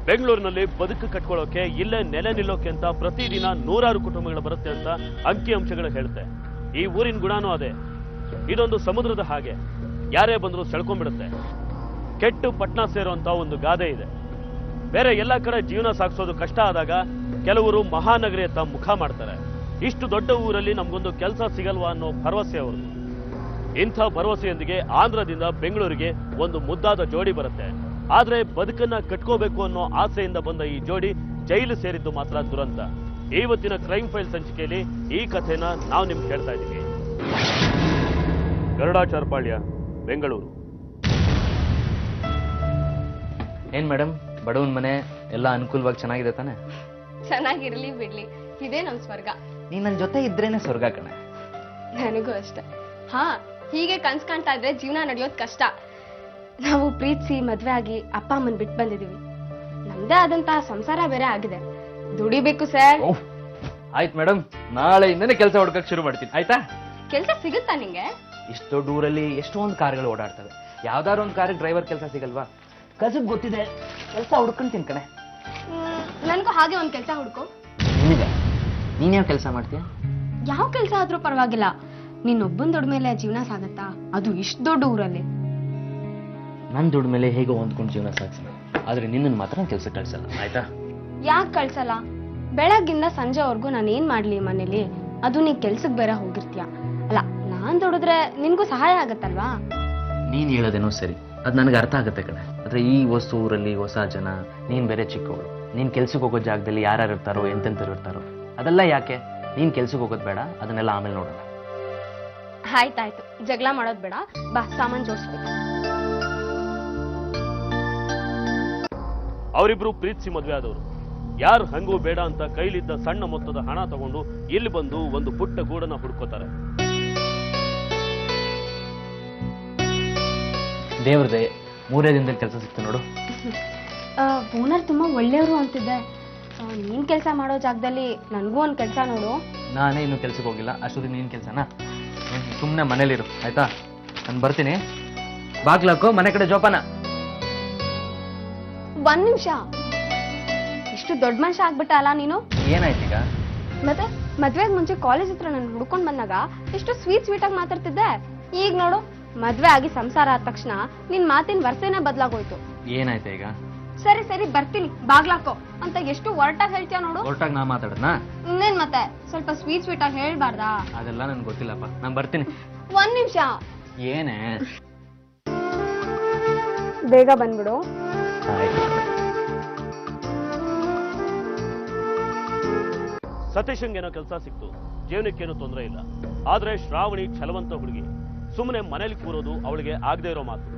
ಬೆಂಗಳೂರಿನಲ್ಲಿ ಬದುಕು ಕಟ್ಕೊಳ್ಳೋಕೆ ಇಲ್ಲೇ ನೆಲೆ ನಿಲ್ಲೋಕೆ ಅಂತ ಪ್ರತಿದಿನ ನೂರಾರು ಕುಟುಂಬಗಳು ಬರುತ್ತೆ ಅಂತ ಅಂಕಿ ಅಂಶಗಳು ಹೇಳುತ್ತೆ. ಈ ಊರಿನ ಗುಣನೂ ಅದೇ. ಇದೊಂದು ಸಮುದ್ರದ ಹಾಗೆ, ಯಾರೇ ಬಂದರೂ ಸೆಳ್ಕೊಂಡ್ಬಿಡುತ್ತೆ. ಕೆಟ್ಟು ಪಟ್ನ ಸೇರುವಂತ ಒಂದು ಗಾದೆ ಇದೆ. ಬೇರೆ ಎಲ್ಲ ಕಡೆ ಜೀವನ ಸಾಗಿಸೋದು ಕಷ್ಟ ಆದಾಗ ಕೆಲವರು ಮಹಾನಗರಿಯತ್ತ ಮುಖ ಮಾಡ್ತಾರೆ. ಇಷ್ಟು ದೊಡ್ಡ ಊರಲ್ಲಿ ನಮ್ಗೊಂದು ಕೆಲಸ ಸಿಗಲ್ವಾ ಅನ್ನೋ ಭರವಸೆ ಅವ್ರದ್ದು. ಇಂಥ ಭರವಸೆಯೊಂದಿಗೆ ಆಂಧ್ರದಿಂದ ಬೆಂಗಳೂರಿಗೆ ಒಂದು ಮುದ್ದಾದ ಜೋಡಿ ಬರುತ್ತೆ. ಆದ್ರೆ ಬದುಕನ್ನ ಕಟ್ಕೋಬೇಕು ಅನ್ನೋ ಆಸೆಯಿಂದ ಬಂದ ಈ ಜೋಡಿ ಜೈಲು ಸೇರಿದ್ದು ಮಾತ್ರ ದುರಂತ. ಇವತ್ತಿನ ಕ್ರೈಮ್ ಫೈಲ್ ಸಂಚಿಕೆಯಲ್ಲಿ ಈ ಕಥೆನ ನಾವು ನಿಮ್ಗೆ ಹೇಳ್ತಾ ಇದ್ದೀವಿ. ಗರುಡಾಚಾರ್ಪಾಳ್ಯ, ಬೆಂಗಳೂರು. ಏನ್ ಮೇಡಮ್, ಬಡವನ್ ಮನೆ ಎಲ್ಲ ಅನುಕೂಲವಾಗಿ ಚೆನ್ನಾಗಿದೆ ತಾನೆ? ಚೆನ್ನಾಗಿರ್ಲಿ ಬಿಡ್ಲಿ, ಇದೇ ನಮ್ ಸ್ವರ್ಗ. ನೀನ್ ನನ್ ಜೊತೆ ಇದ್ರೇನೆ ಸ್ವರ್ಗ ಕಣೆ. ನನಗೂ ಅಷ್ಟೆ. ಹಾ, ಹೀಗೆ ಕನ್ಸ್ ಕಾಣ್ತಾ ಇದ್ರೆ ಜೀವನ ನಡೆಯೋದ್ ಕಷ್ಟ. ನಾವು ಪ್ರೀತಿಸಿ ಮದ್ವೆ ಆಗಿ ಅಪ್ಪ ಅಮ್ಮನ್ ಬಿಟ್ಟು ಬಂದಿದೀವಿ. ನಮ್ದೇ ಆದಂತಹ ಸಂಸಾರ ಬೇರೆ ಆಗಿದೆ. ದುಡಿಬೇಕು ಸರ್. ಆಯ್ತು ಮೇಡಮ್, ನಾಳೆಯಿಂದನೇ ಕೆಲಸ ಹುಡ್ಕಕ್ ಶುರು ಮಾಡ್ತೀನಿ. ಆಯ್ತಾ? ಕೆಲ್ಸ ಸಿಗುತ್ತಾ ನಿಂಗೆ? ಇಷ್ಟು ದೊಡ್ಡ ಊರಲ್ಲಿ ಎಷ್ಟೊಂದು ಕಾರ್ಗಳು ಓಡಾಡ್ತವೆ. ಯಾವ್ದಾದ್ರು ಒಂದು ಕಾರ್ ಡ್ರೈವರ್ ಕೆಲಸ ಸಿಗಲ್ವಾ? ಕಸಬ್ ಗೊತ್ತಿದೆ, ಕೆಲಸ ಹುಡ್ಕೊಂತೀನಿ ಕಣೆ. ನನ್ಗೂ ಹಾಗೆ ಒಂದ್ ಕೆಲ್ಸ ಹುಡ್ಕೋ. ನೀನ್ ಯಾವ ಕೆಲಸ ಮಾಡ್ತೀಯ? ಯಾವ ಕೆಲ್ಸ ಆದ್ರೂ ಪರವಾಗಿಲ್ಲ. ನೀನೊಬ್ಬನ್ ದುಡ್ಡ ಮೇಲೆ ಜೀವನ ಸಾಗತ್ತಾ? ಅದು ಇಷ್ಟು ದೊಡ್ಡ ಊರಲ್ಲಿ. ನನ್ ದುಡ್ಡ ಮೇಲೆ ಹೇಗೋ ಹೊಂದ್ಕೊಂಡು ಜೀವನ ಸಾಗಿಸ್ತೀನಿ, ಆದ್ರೆ ನಿನ್ನ ಮಾತ್ರ ಕೆಲಸ ಕಳ್ಸಲ್ಲ. ಆಯ್ತಾ? ಯಾಕೆ ಕಳ್ಸಲ್ಲ? ಬೆಳಗ್ಗಿಂದ ಸಂಜೆವರೆಗೂ ನಾನು ಏನ್ ಮಾಡ್ಲಿ ಮನೇಲಿ? ಅದು ನೀ ಕೆಲ್ಸಕ್ ಬೇರೆ ಹೋಗಿರ್ತೀಯ. ಅಲ್ಲ, ನಾನ್ ದುಡಿದ್ರೆ ನಿನ್ಗೂ ಸಹಾಯ ಆಗತ್ತಲ್ವಾ? ನೀನ್ ಹೇಳೋದೇನೋ ಸರಿ, ಅದ್ ನನಗೆ ಅರ್ಥ ಆಗುತ್ತೆ ಕಣೆ. ಆದ್ರೆ ಈ ಹೊಸ ಊರಲ್ಲಿ ಹೊಸ ಜನ, ನೀನ್ ಬೇರೆ ಚಿಕ್ಕವಳು. ನೀನ್ ಕೆಲ್ಸಕ್ಕೆ ಹೋಗೋ ಜಾಗದಲ್ಲಿ ಯಾರ್ಯಾರು ಇರ್ತಾರೋ, ಎಂತೆಂತರು ಇರ್ತಾರೋ, ಅದೆಲ್ಲ ಯಾಕೆ? ನೀನ್ ಕೆಲ್ಸಕ್ಕೆ ಹೋಗೋದ್ ಬೇಡ, ಅದನ್ನೆಲ್ಲ ಆಮೇಲೆ ನೋಡೋಣ. ಆಯ್ತಾಯ್ತು, ಜಗಳ ಮಾಡೋದ್ ಬೇಡ. ಬಾ, ಸಾಮಾನ್ ಜೋಡಿಸ್ಬೇಕು. ಅವರಿಬ್ರು ಪ್ರೀತಿಸಿ ಮದುವೆ ಆದವರು. ಯಾರು ಹಂಗೂ ಬೇಡ ಅಂತ ಕೈಲಿದ್ದ ಸಣ್ಣ ಮೊತ್ತದ ಹಣ ತಗೊಂಡು ಇಲ್ಲಿ ಬಂದು ಒಂದು ಪುಟ್ಟ ಗೂಡನ್ನ ಹುಡ್ಕೋತಾರೆ. ದೇವ್ರದೇ 3 ದಿನದಲ್ಲಿ ಕೆಲಸ ಸಿಕ್ತು ನೋಡು. ಓನರ್ ತುಂಬಾ ಒಳ್ಳೆಯವರು ಅಂತಿದ್ದೆ. ನೀನ್ ಕೆಲ್ಸ ಮಾಡೋ ಜಾಗದಲ್ಲಿ ನನ್ಗೂ ಒಂದ್ ಕೆಲ್ಸ ನೋಡು. ನಾನೇ ಇನ್ನು ಕೆಲ್ಸಕ್ಕೆ ಹೋಗಿಲ್ಲ, ಅಷ್ಟೊತ್ತಿಗೆ ನೀನ್ ಕೆಲ್ಸನಾ? ಸುಮ್ಮನೆ ಮನೇಲಿರು, ಆಯ್ತಾ? ನಾನು ಬರ್ತೀನಿ. ಬಾಗ್ಲಾಕೋ, ಮನೆ ಕಡೆ ಜೋಪಾನ. ಒಂದ್ ನಿಮಿಷ. ಇಷ್ಟು ದೊಡ್ಡ ಮನುಷ್ಯ ಆಗ್ಬಿಟ್ಟ ಅಲ್ಲ ನೀನು? ಏನಾಯ್ತೀಗ? ಮತ್ತೆ ಮದ್ವೆಗ್ ಮುಂಚೆ ಕಾಲೇಜ್ ಹತ್ರ ನಾನು ಹುಡ್ಕೊಂಡ್ ಬಂದಾಗ ಎಷ್ಟು ಸ್ವೀಟ್ ಆಗಿ ಮಾತಾಡ್ತಿದ್ದೆ. ಈಗ ನೋಡು, ಮದ್ವೆ ಆಗಿ ಸಂಸಾರ ಆದ ತಕ್ಷಣ ನಿನ್ ಮಾತಿನ ವರ್ಸೆನೇ ಬದಲಾಗೋಯ್ತು. ಏನಾಯ್ತಾ ಈಗ? ಸರಿ ಸರಿ, ಬರ್ತೀನಿ, ಬಾಗ್ಲಾಕೋ ಅಂತ ಎಷ್ಟು ಒರಟಾಗಿ ಹೇಳ್ತೀಯ ನೋಡು. ಒರಟಾಗಿ ನಾ ಮಾತಾಡದ್ನಾ? ಇನ್ನೇನ್ ಮತ್ತೆ, ಸ್ವಲ್ಪ ಸ್ವೀಟ್ ಆಗಿ ಹೇಳ್ಬಾರ್ದಾ? ಅದೆಲ್ಲ ನನ್ಗೆ ಗೊತ್ತಿಲ್ಲಪ್ಪ, ನಾನು ಬರ್ತೀನಿ. ಒಂದ್ ನಿಮಿಷ. ಏನೇ? ಬೇಗ ಬಂದ್ಬಿಡು. ಸತೀಶಂಗೇನೋ ಕೆಲಸ ಸಿಕ್ತು, ಜೀವನಕ್ಕೇನು ತೊಂದರೆ ಇಲ್ಲ. ಆದ್ರೆ ಶ್ರಾವಣಿ ಛಲವಂತ ಹುಡುಗಿ. ಸುಮ್ಮನೆ ಮನೇಲಿ ಕೂರೋದು ಅವಳಿಗೆ ಆಗದೆ ಇರೋ ಮಾತು.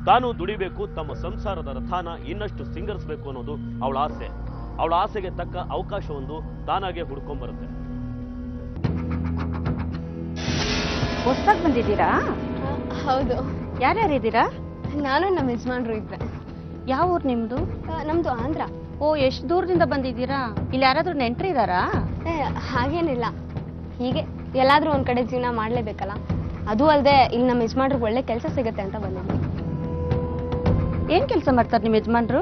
ತಾನು ದುಡಿಬೇಕು, ತಮ್ಮ ಸಂಸಾರದ ರಥಾನ ಇನ್ನಷ್ಟು ಸಿಂಗರಿಸಬೇಕು ಅನ್ನೋದು ಅವಳ ಆಸೆ. ಅವಳ ಆಸೆಗೆ ತಕ್ಕ ಅವಕಾಶವೊಂದು ತಾನಾಗೆ ಹುಡ್ಕೊಂಡ್ಬರುತ್ತೆ. ಹೊಸದಾಗಿ ಬಂದಿದ್ದೀರಾ? ಹೌದು. ಯಾರ್ಯಾರಿದ್ದೀರಾ? ನಾನು ನಮ್ಮ ಯಜಮಾನ್ರು ಇದ್ದೆ. ಯಾವ ಊರು ನಿಮ್ದು? ನಮ್ದು ಆಂಧ್ರ. ಓ, ಎಷ್ಟು ದೂರದಿಂದ ಬಂದಿದ್ದೀರಾ? ಇಲ್ಲಿ ಯಾರಾದ್ರೂ ನೆಂಟ್ರು ಇದ್ದಾರಾ? ಹಾಗೇನಿಲ್ಲ, ಹೀಗೆ ಎಲ್ಲಾದ್ರೂ ಒಂದ್ ಕಡೆ ಜೀವನ ಮಾಡ್ಲೇಬೇಕಲ್ಲ. ಅದು ಅಲ್ಲದೆ ಇಲ್ಲಿ ನಮ್ಮ ಯಜಮಾನ್ರಿಗೆ ಒಳ್ಳೆ ಕೆಲಸ ಸಿಗತ್ತೆ ಅಂತ ಬಂದಿದ್ವಿ. ಏನ್ ಕೆಲಸ ಮಾಡ್ತಾರೆ ನಿಮ್ಮ ಯಜಮಾನ್ರು?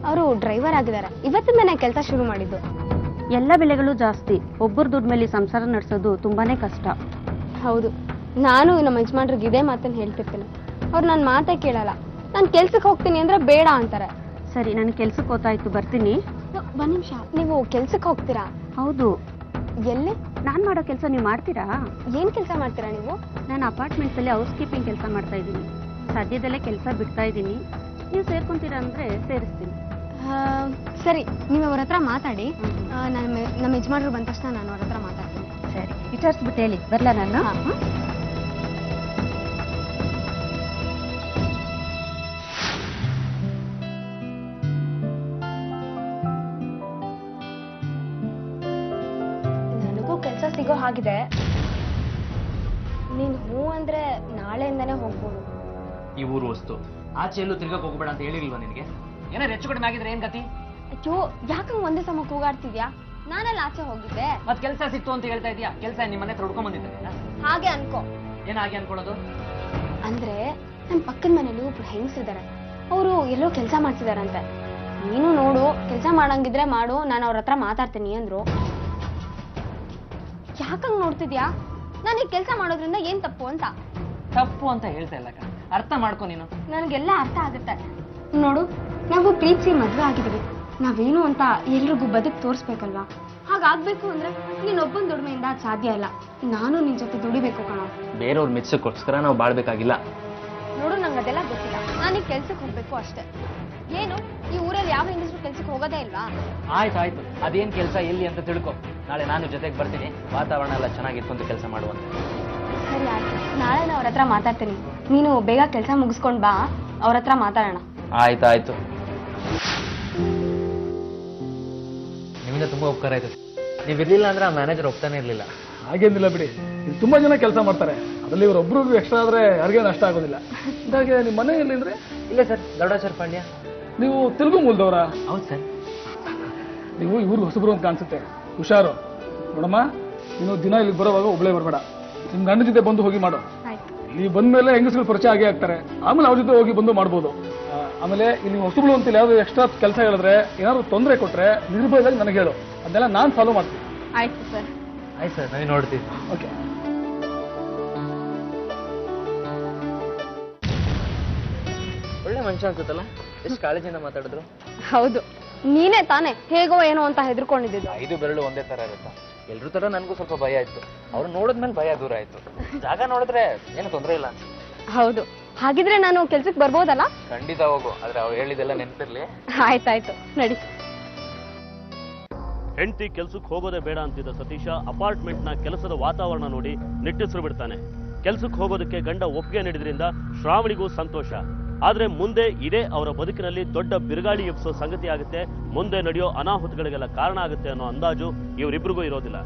ಅವರು ಡ್ರೈವರ್ ಆಗಿದ್ದಾರೆ. ಇವತ್ತಿಂದನೇ ಕೆಲಸ ಶುರು ಮಾಡಿದ್ದು. ಎಲ್ಲ ಬೆಲೆಗಳು ಜಾಸ್ತಿ, ಒಬ್ಬರ ದುಡ್ಡು ಮೇಲೆ ಸಂಸಾರ ನಡೆಸೋದು ತುಂಬಾನೇ ಕಷ್ಟ. ಹೌದು, ನಾನು ನಮ್ಮ ಯಜಮಾನ್ರಿಗೆ ಇದೇ ಮಾತನ್ನ ಹೇಳ್ತಿರ್ತೀನಿ. ಅವ್ರು ನನ್ನ ಮಾತೇ ಕೇಳಲ್ಲ. ನಾನು ಕೆಲ್ಸಕ್ಕೆ ಹೋಗ್ತೀನಿ ಅಂದ್ರೆ ಬೇಡ ಅಂತಾರೆ. ಸರಿ, ನನಗೆ ಕೆಲ್ಸಕ್ಕೆ ಹೋಗ್ತಾಯ್ತು, ಬರ್ತೀನಿ. ಒಂದ್ ನಿಮಿಷ. ನೀವು ಕೆಲ್ಸಕ್ಕೆ ಹೋಗ್ತೀರಾ? ಹೌದು. ಎಲ್ಲಿ? ನಾನ್ ಮಾಡೋ ಕೆಲಸ ನೀವು ಮಾಡ್ತೀರಾ? ಏನ್ ಕೆಲಸ ಮಾಡ್ತೀರಾ ನೀವು? ನಾನು ಅಪಾರ್ಟ್ಮೆಂಟ್ಸ್ ಅಲ್ಲಿ ಹೌಸ್ ಕೀಪಿಂಗ್ ಕೆಲಸ ಮಾಡ್ತಾ ಇದ್ದೀನಿ. ಸದ್ಯದಲ್ಲೇ ಕೆಲಸ ಬಿಡ್ತಾ ಇದ್ದೀನಿ. ನೀವು ಸೇರ್ಕೊಂತೀರಾ ಅಂದ್ರೆ ಸೇರಿಸ್ತೀನಿ. ಸರಿ, ನೀವು ಅವ್ರ ಹತ್ರ ಮಾತಾಡಿ. ನಮ್ಮ ಯಜಮಾನ್ರು ಬಂದ ತಕ್ಷಣ ನಾನು ಅವ್ರ ಹತ್ರ ಮಾತಾಡ್ತೀನಿ. ಸರಿ, ವಿಚಾರಿಸ್ಬಿಟ್ಟು ಹೇಳಿ, ಬರ್ಲಾ ನಾನು? ನನಗೂ ಕೆಲಸ ಸಿಗೋ ಹಾಗಿದೆ. ನೀನ್ ಹೂ ಅಂದ್ರೆ ನಾಳೆಯಿಂದಾನೇ ಹೋಗ್ಬೋದು. ಈ ಊರು ವಸ್ತು, ಆಚೆ ಎಲ್ಲೂ ತಿರ್ಗಕ್ಕೆ ಹೋಗ್ಬೇಡ ಅಂತ ಹೇಳಿಲ್ವಾ ನಿನಗೆ? ಏನಾರು ಹೆಚ್ಚು ಕಡಿಮೆ ಆಗಿದ್ರೆ ಏನ್ ಗತಿ? ಅಯ್ಯೋ, ಯಾಕಂಗ್ ಒಂದೇ ಸಮ ಕೂಗಾಡ್ತಿದ್ಯಾ? ನಾನೆಲ್ಲ ಆಚೆ ಹೋಗಿದ್ದೆ. ಮತ್ ಕೆಲಸ ಸಿಕ್ತು ಅಂತ ಹೇಳ್ತಾ ಇದೀಯಾ? ಕೆಲಸ ನಿಮ್ಮ ಮನೆ ಹತ್ರ ಹುಡ್ಕೊಂಡ್ ಬಂದಿದ್ದೆ. ಹಾಗೆ ಅನ್ಕೋ. ಏನ್ ಹಾಗೆ ಅನ್ಕೊಳ್ಳೋದು? ಅಂದ್ರೆ ನಮ್ ಪಕ್ಕದ ಮನೇಲಿ ಒಬ್ರು ಹೆಂಗಸಿದ್ದಾರೆ. ಅವರು ಎಲ್ಲೋ ಕೆಲಸ ಮಾಡ್ತಿದಾರಂತೆ. ನೀನು ನೋಡು, ಕೆಲಸ ಮಾಡಂಗಿದ್ರೆ ಮಾಡು, ನಾನು ಅವ್ರ ಹತ್ರ ಮಾತಾಡ್ತೀನಿ ಅಂದ್ರು. ಯಾಕಂಗ್ ನೋಡ್ತಿದ್ಯಾ? ನನಗೆ ಕೆಲಸ ಮಾಡೋದ್ರಿಂದ ಏನ್ ತಪ್ಪು ಅಂತ? ತಪ್ಪು ಅಂತ ಹೇಳ್ತಾ ಇಲ್ಲ ಕಣೆ, ಅರ್ಥ ಮಾಡ್ಕೊ ನೀನು. ನನಗೆಲ್ಲ ಅರ್ಥ ಆಗುತ್ತೆ. ನೋಡು, ನಾವು ಪ್ರೀತಿಸಿ ಮದ್ವೆ ಆಗಿದೀವಿ. ನಾವೇನು ಅಂತ ಎಲ್ರಿಗೂ ಬದುಕು ತೋರಿಸ್ಬೇಕಲ್ವಾ? ಹಾಗಾಗ್ಬೇಕು ಅಂದ್ರೆ ನೀನೊಬ್ಬನ ದುಡಿಮೆಯಿಂದ ಅದು ಸಾಧ್ಯ ಇಲ್ಲ. ನಾನು ನಿನ್ ಜೊತೆ ದುಡಿಬೇಕು ಕಣೋ. ಬೇರೆಯವ್ರ ಮೆಚ್ಚಕ್ಕೋಸ್ಕರ ನಾವು ಬಾಳ್ಬೇಕಾಗಿಲ್ಲ. ನೋಡು, ನಂಗೆ ಅದೆಲ್ಲ ಗೊತ್ತಿಲ್ಲ. ನಾನೀಗ ಕೆಲ್ಸಕ್ಕೆ ಹೋಗ್ಬೇಕು ಅಷ್ಟೇ. ಏನು, ಈ ಊರಲ್ಲಿ ಯಾವ ಹೆಂಗಸರು ಕೆಲ್ಸಕ್ಕೆ ಹೋಗೋದೇ ಇಲ್ವಾ? ಆಯ್ತು, ಅದೇನ್ ಕೆಲಸ ಎಲ್ಲಿ ಅಂತ ತಿಳ್ಕೊ. ನಾಳೆ ನಾನು ಜೊತೆಗೆ ಬರ್ತೀನಿ, ವಾತಾವರಣ ಎಲ್ಲ ಚೆನ್ನಾಗಿತ್ತು ಕೆಲಸ ಮಾಡುವಂತ. ಸರಿ ಆಯ್ತು, ನಾಳೆ ನಾನು ಅವ್ರ ಹತ್ರ ಮಾತಾಡ್ತೀನಿ. ನೀನು ಬೇಗ ಕೆಲಸ ಮುಗಿಸ್ಕೊಂಡ್ ಬಾ, ಅವ್ರ ಹತ್ರ ಮಾತಾಡೋಣ. ಆಯ್ತು. ನಿಮ್ಮಿಂದ ತುಂಬಾ ಉಪಕಾರ ಆಯ್ತು. ನೀವು ಇರ್ಲಿಲ್ಲ ಅಂದ್ರೆ ಆ ಮ್ಯಾನೇಜರ್ ಒಪ್ತಾನೆ ಇರ್ಲಿಲ್ಲ. ಹಾಗೇನಿಲ್ಲ ಬಿಡಿ, ಇಲ್ಲಿ ತುಂಬಾ ಜನ ಕೆಲಸ ಮಾಡ್ತಾರೆ. ಅದರಲ್ಲಿ ಇವರೊಬ್ರು ಎಕ್ಸ್ಟ್ರಾ ಆದ್ರೆ ಯಾರಿಗೇ ನಷ್ಟ ಆಗೋದಿಲ್ಲ. ಇದಾಗೆ ನಿಮ್ಮ ಮನೆ ಎಲ್ಲಿ ಅಂದ್ರೆ? ಇಲ್ಲ ಸರ್, ಗೌಡಾಚಾರ್ ಪಾಂಡ್ಯ. ನೀವು ತೆಲುಗು ಮೂಲದವರ? ಹೌದು ಸರ್. ನೀವು ಇವ್ರಿಗೆ ಹೊಸಬ್ರು ಅಂತ ಕಾಣಿಸುತ್ತೆ, ಹುಷಾರು. ನೋಡಮ್ಮ, ನೀನು ದಿನ ಇಲ್ಲಿಗೆ ಬರೋವಾಗ ಒಬ್ಳೇ ಬರಬೇಡ. ನಿಮ್ ಗಂಡ ಜೊತೆ ಬಂದು ಹೋಗಿ ಮಾಡು. ಇಲ್ಲಿ ಬಂದ್ಮೇಲೆ ಹೆಂಗಸ್ಗಳು ಪರಿಚಯ ಆಗೇ ಆಗ್ತಾರೆ. ಆಮೇಲೆ ಅವ್ರ ಜೊತೆ ಹೋಗಿ ಬಂದು ಮಾಡ್ಬೋದು. ಆಮೇಲೆ ಇಲ್ಲಿ ಹೊಸಬ್ಳು ಅಂತ ಯಾವ್ದು ಎಕ್ಸ್ಟ್ರಾ ಕೆಲಸ ಹೇಳಿದ್ರೆ, ಏನಾದ್ರು ತೊಂದರೆ ಕೊಟ್ರೆ ನಿರ್ಭಯವಾಗಿ ನನಗೆ ಹೇಳು, ಅದನ್ನೆಲ್ಲ ನಾನು ಸಾಲ್ವ್ ಮಾಡ್ತೀನಿ. ಆಯ್ತು ಸರ್. ಆಯ್ತು ಸರ್, ನಾವು ನೋಡ್ತೀವಿ. ಓಕೆ. ಒಳ್ಳೆ ಮನುಷ್ಯ ಅನ್ಸುತ್ತಲ್ಲ, ಎಷ್ಟು ಕಾಳಜಿಯಿಂದ ಮಾತಾಡಿದ್ರು. ಹೌದು, ನೀನೇ ತಾನೇ ಹೇಗೋ ಏನೋ ಅಂತ ಹೆದರ್ಕೊಂಡಿದ್ದು. 5 ಬೆರಳು ಒಂದೇ ತರ ಇರುತ್ತಾ? ಎಲ್ರೂ ತರ ನನಗೂ ಸ್ವಲ್ಪ ಭಯ ಆಯ್ತು. ಅವ್ರು ನೋಡಿದ್ಮೇಲೆ ಭಯ ದೂರ ಆಯ್ತು. ಜಾಗ ನೋಡಿದ್ರೆ ಏನು ತೊಂದರೆ ಇಲ್ಲ ಅನ್ಸುತ್ತೆ. ಹೌದು, ಹಾಗಿದ್ರೆ ನಾನು ಕೆಲ್ಸಕ್ಕೆ ಬರ್ಬೋದಲ್ಲ? ಖಂಡಿತ ಹೋಗು, ಆದ್ರೆ ಅವ್ರು ಹೇಳಿದೆಲ್ಲ ನೆನಪಿರ್ಲಿ. ಆಯ್ತಾಯ್ತು, ನಡಿ. ಹೆಂಡತಿ ಕೆಲ್ಸಕ್ಕೆ ಹೋಗೋದೇ ಬೇಡ ಅಂತಿದ್ದ ಸತೀಶ ಅಪಾರ್ಟ್ಮೆಂಟ್ನ ಕೆಲಸದ ವಾತಾವರಣ ನೋಡಿ ನಿಟ್ಟುಸಿರು ಬಿಡ್ತಾನೆ. ಕೆಲ್ಸಕ್ಕೆ ಹೋಗೋದಕ್ಕೆ ಗಂಡ ಒಪ್ಪಿಗೆ ನೀಡಿದ್ರಿಂದ ಶ್ರಾವಣಿಗೂ ಸಂತೋಷ. ಆದ್ರೆ ಮುಂದೆ ಇದೇ ಅವರ ಬದುಕಿನಲ್ಲಿ ದೊಡ್ಡ ಬಿರುಗಾಳಿ ಎಬ್ಸೋ ಸಂಗತಿ ಆಗುತ್ತೆ. ಮುಂದೆ ನಡೆಯೋ ಅನಾಹುತಗಳಿಗೆಲ್ಲ ಕಾರಣ ಆಗುತ್ತೆ ಅನ್ನೋ ಅಂದಾಜು ಇವರಿಬ್ರಿಗೂ ಇರೋದಿಲ್ಲ.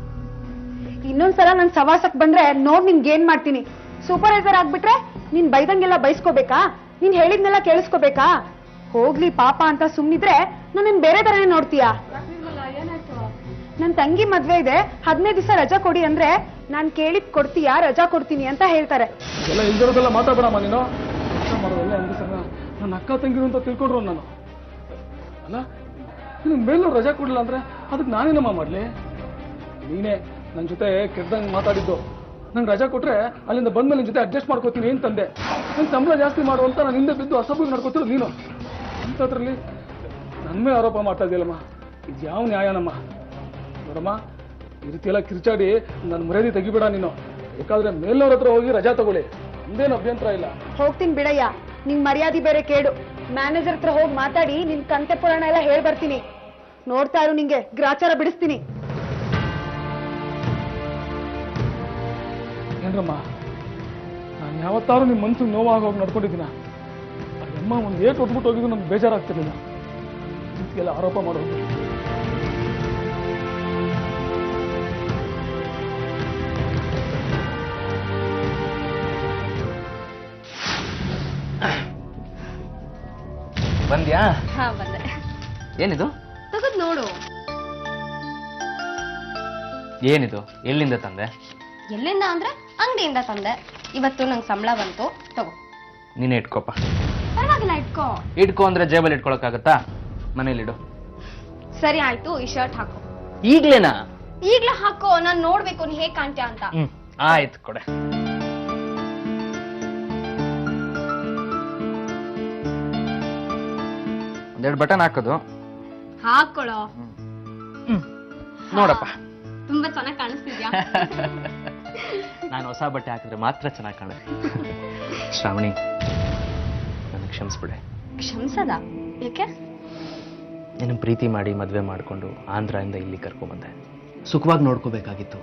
ಇನ್ನೊಂದ್ಸಲ ನನ್ ಸವಾಸಕ್ ಬಂದ್ರೆ ನೋಡ್ ನಿನ್ಗೆ ಏನ್ ಮಾಡ್ತೀನಿ. ಸೂಪರ್ವೈಸರ್ ಆಗ್ಬಿಟ್ರೆ ನೀನ್ ಬೈದಂಗೆಲ್ಲ ಬೈಸ್ಕೋಬೇಕಾ? ನೀನ್ ಹೇಳಿದ್ನೆಲ್ಲ ಕೇಳಿಸ್ಕೋಬೇಕಾ? ಹೋಗ್ಲಿ ಪಾಪ ಅಂತ ಸುಮ್ನಿದ್ರೆ ನಾನೇನ್ ಬೇರೆ ತರನೇ ನೋಡ್ತೀಯಾ? ನನ್ ತಂಗಿ ಮದ್ವೆ ಇದೆ, 15 ದಿವಸ ರಜಾ ಕೊಡಿ ಅಂದ್ರೆ ನಾನ್ ಕೇಳಿದ್ ಕೊಡ್ತೀಯಾ? ರಜಾ ಕೊಡ್ತೀನಿ ಅಂತ ಹೇಳ್ತಾರೆ. ಎಲ್ಲ ಇಲ್ದಿರೋದೆಲ್ಲ ಮಾತಾಡಬೇಡಮ್ಮ ನೀನು. ಕೆಲಸ ಮಾಡೋದೆಲ್ಲ ಹೆಂಗಸರ ನನ್ನ ಅಕ್ಕ ತಂಗಿರು ಅಂತ ತಿಳ್ಕೊಂಡ್ರು ನಾನು. ಅಲ್ಲ, ನಿನ್ ಮೇಲೂ ರಜಾ ಕೊಡಲಿಲ್ಲ ಅಂದ್ರೆ ಅದಕ್ಕೆ ನಾನೇನಮ್ಮ ಮಾಡ್ಲಿ? ನೀನೇ ನನ್ನ ಜೊತೆ ಕೆಟ್ಟದಂಗೆ ಮಾತಾಡಿದ್ದು. ನಂಗೆ ರಜಾ ಕೊಟ್ರೆ ಅಲ್ಲಿಂದ ಬಂದ್ಮೇಲೆ ನಿನ್ ಜೊತೆ ಅಡ್ಜಸ್ಟ್ ಮಾಡ್ಕೋತೀನಿ ಏನ್ ತಂದೆ. ನನ್ ಸಂಬಳ ಜಾಸ್ತಿ ಮಾಡುವಂತ ನಾನು ಹಿಂದೆ ಬಿದ್ದು ಅಸಭ್ಯ ನಡ್ಕೋತಿರೋದು ನೀನು. ಅಂಥದ್ರಲ್ಲಿ ನನ್ನ ಮೇಲೆ ಆರೋಪ ಮಾಡ್ತಾ ಇದೆಯಲ್ಲಮ್ಮ, ಇದು ಯಾವ ನ್ಯಾಯನಮ್ಮ? ನೋಡಮ್ಮ, ಈ ರೀತಿ ಎಲ್ಲ ಕಿರ್ಚಾಡಿ ನನ್ನ ಮರ್ಯಾದೆ ತೆಗಿಬೇಡ ನೀನು. ಬೇಕಾದ್ರೆ ಮೇಲವ್ರ ಹತ್ರ ಹೋಗಿ ರಜಾ ತಗೊಳ್ಳಿ, ನಮ್ದೇನು ಅಭ್ಯಂತರ ಇಲ್ಲ. ಹೋಗ್ತೀನಿ ಬಿಡಯ್ಯ, ನಿನ್ ಮರ್ಯಾದೆ ಬೇರೆ ಕೇಡು. ಮ್ಯಾನೇಜರ್ ಹತ್ರ ಹೋಗಿ ಮಾತಾಡಿ ನಿನ್ ಕಂತೆ ಪುರಾಣ ಎಲ್ಲ ಹೇಳ್ ಬರ್ತೀನಿ. ನೋಡ್ತಾ ಇರು, ನಿಂಗೆ ಗ್ರಾಚಾರ ಬಿಡಿಸ್ತೀನಿ. ಏನ್ರಮ್ಮ, ನಾನು ಯಾವತ್ತಾರು ನಿಮ್ಮ ಮನ್ಸಿಗೆ ನೋವಾಗಿ ನಡ್ಕೊಂಡಿದ್ದೀನ? ಅಮ್ಮ ಒಂದು ಏಟ್ ಹೊಟ್ಬಿಟ್ಟು ಹೋಗಿದ್ದು ನಮ್ಗೆ ಬೇಜಾರಾಗ್ತಿರ್ಲಿಲ್ಲ. ಇದಕ್ಕೆಲ್ಲ ಆರೋಪ ಮಾಡೋದು. ಬಂದ್ಯಾ? ಹಾ, ಬಂದೆ. ಏನಿದು? ತಗದ್ ನೋಡು. ಏನಿದು? ಎಲ್ಲಿಂದ ತಂದೆ? ಎಲ್ಲಿಂದ ಅಂದ್ರೆ ಅಂಗಡಿಯಿಂದ ತಂದೆ. ಇವತ್ತು ನಂಗೆ ಸಂಬಳ ಬಂತು, ತಗೋ. ನೀನೇ ಇಟ್ಕೋಪ. ಪರವಾಗಿಲ್ಲ, ಇಟ್ಕೋ. ಇಟ್ಕೋ ಅಂದ್ರೆ ಜೇಬಲ್ಲಿ ಇಟ್ಕೊಳಕ್ಕಾಗತ್ತಾ? ಮನೇಲಿಡು. ಸರಿ ಆಯ್ತು, ಈ ಶರ್ಟ್ ಹಾಕೋ. ಈಗ್ಲೇನಾ? ಈಗ್ಲೇ ಹಾಕೋ, ನಾನ್ ನೋಡ್ಬೇಕು ನೀ ಹೇಗ್ ಕಾಣ್ತೀಯ ಅಂತ. ಆಯ್ತು, ಕೊಡೆ. ಒಂದೆರಡು ಬಟನ್ ಹಾಕೋದು. ಹಾಕೊಳ್ಳೋ. ನೋಡಪ್ಪ, ತುಂಬಾ ಚೆನ್ನಾಗಿ ಕಾಣಿಸ್ತಿದ್ಯಾ. ನಾನು ಹೊಸ ಬಟ್ಟೆ ಹಾಕಿದ್ರೆ ಮಾತ್ರ ಚೆನ್ನಾಗಿ ಕಾಣುತ್ತೆ. ಶ್ರಾವಣಿ, ನನಗೆ ಕ್ಷಮಿಸ್ಬಿಡೆ. ಕ್ಷಮಿಸದ? ಯಾಕೆ? ನಿನ್ನ ಪ್ರೀತಿ ಮಾಡಿ ಮದುವೆ ಮಾಡಿಕೊಂಡು ಆಂಧ್ರದಿಂದ ಇಲ್ಲಿ ಕರ್ಕೊಂಬಂದೆ. ಸುಖವಾಗಿ ನೋಡ್ಕೋಬೇಕಾಗಿತ್ತು,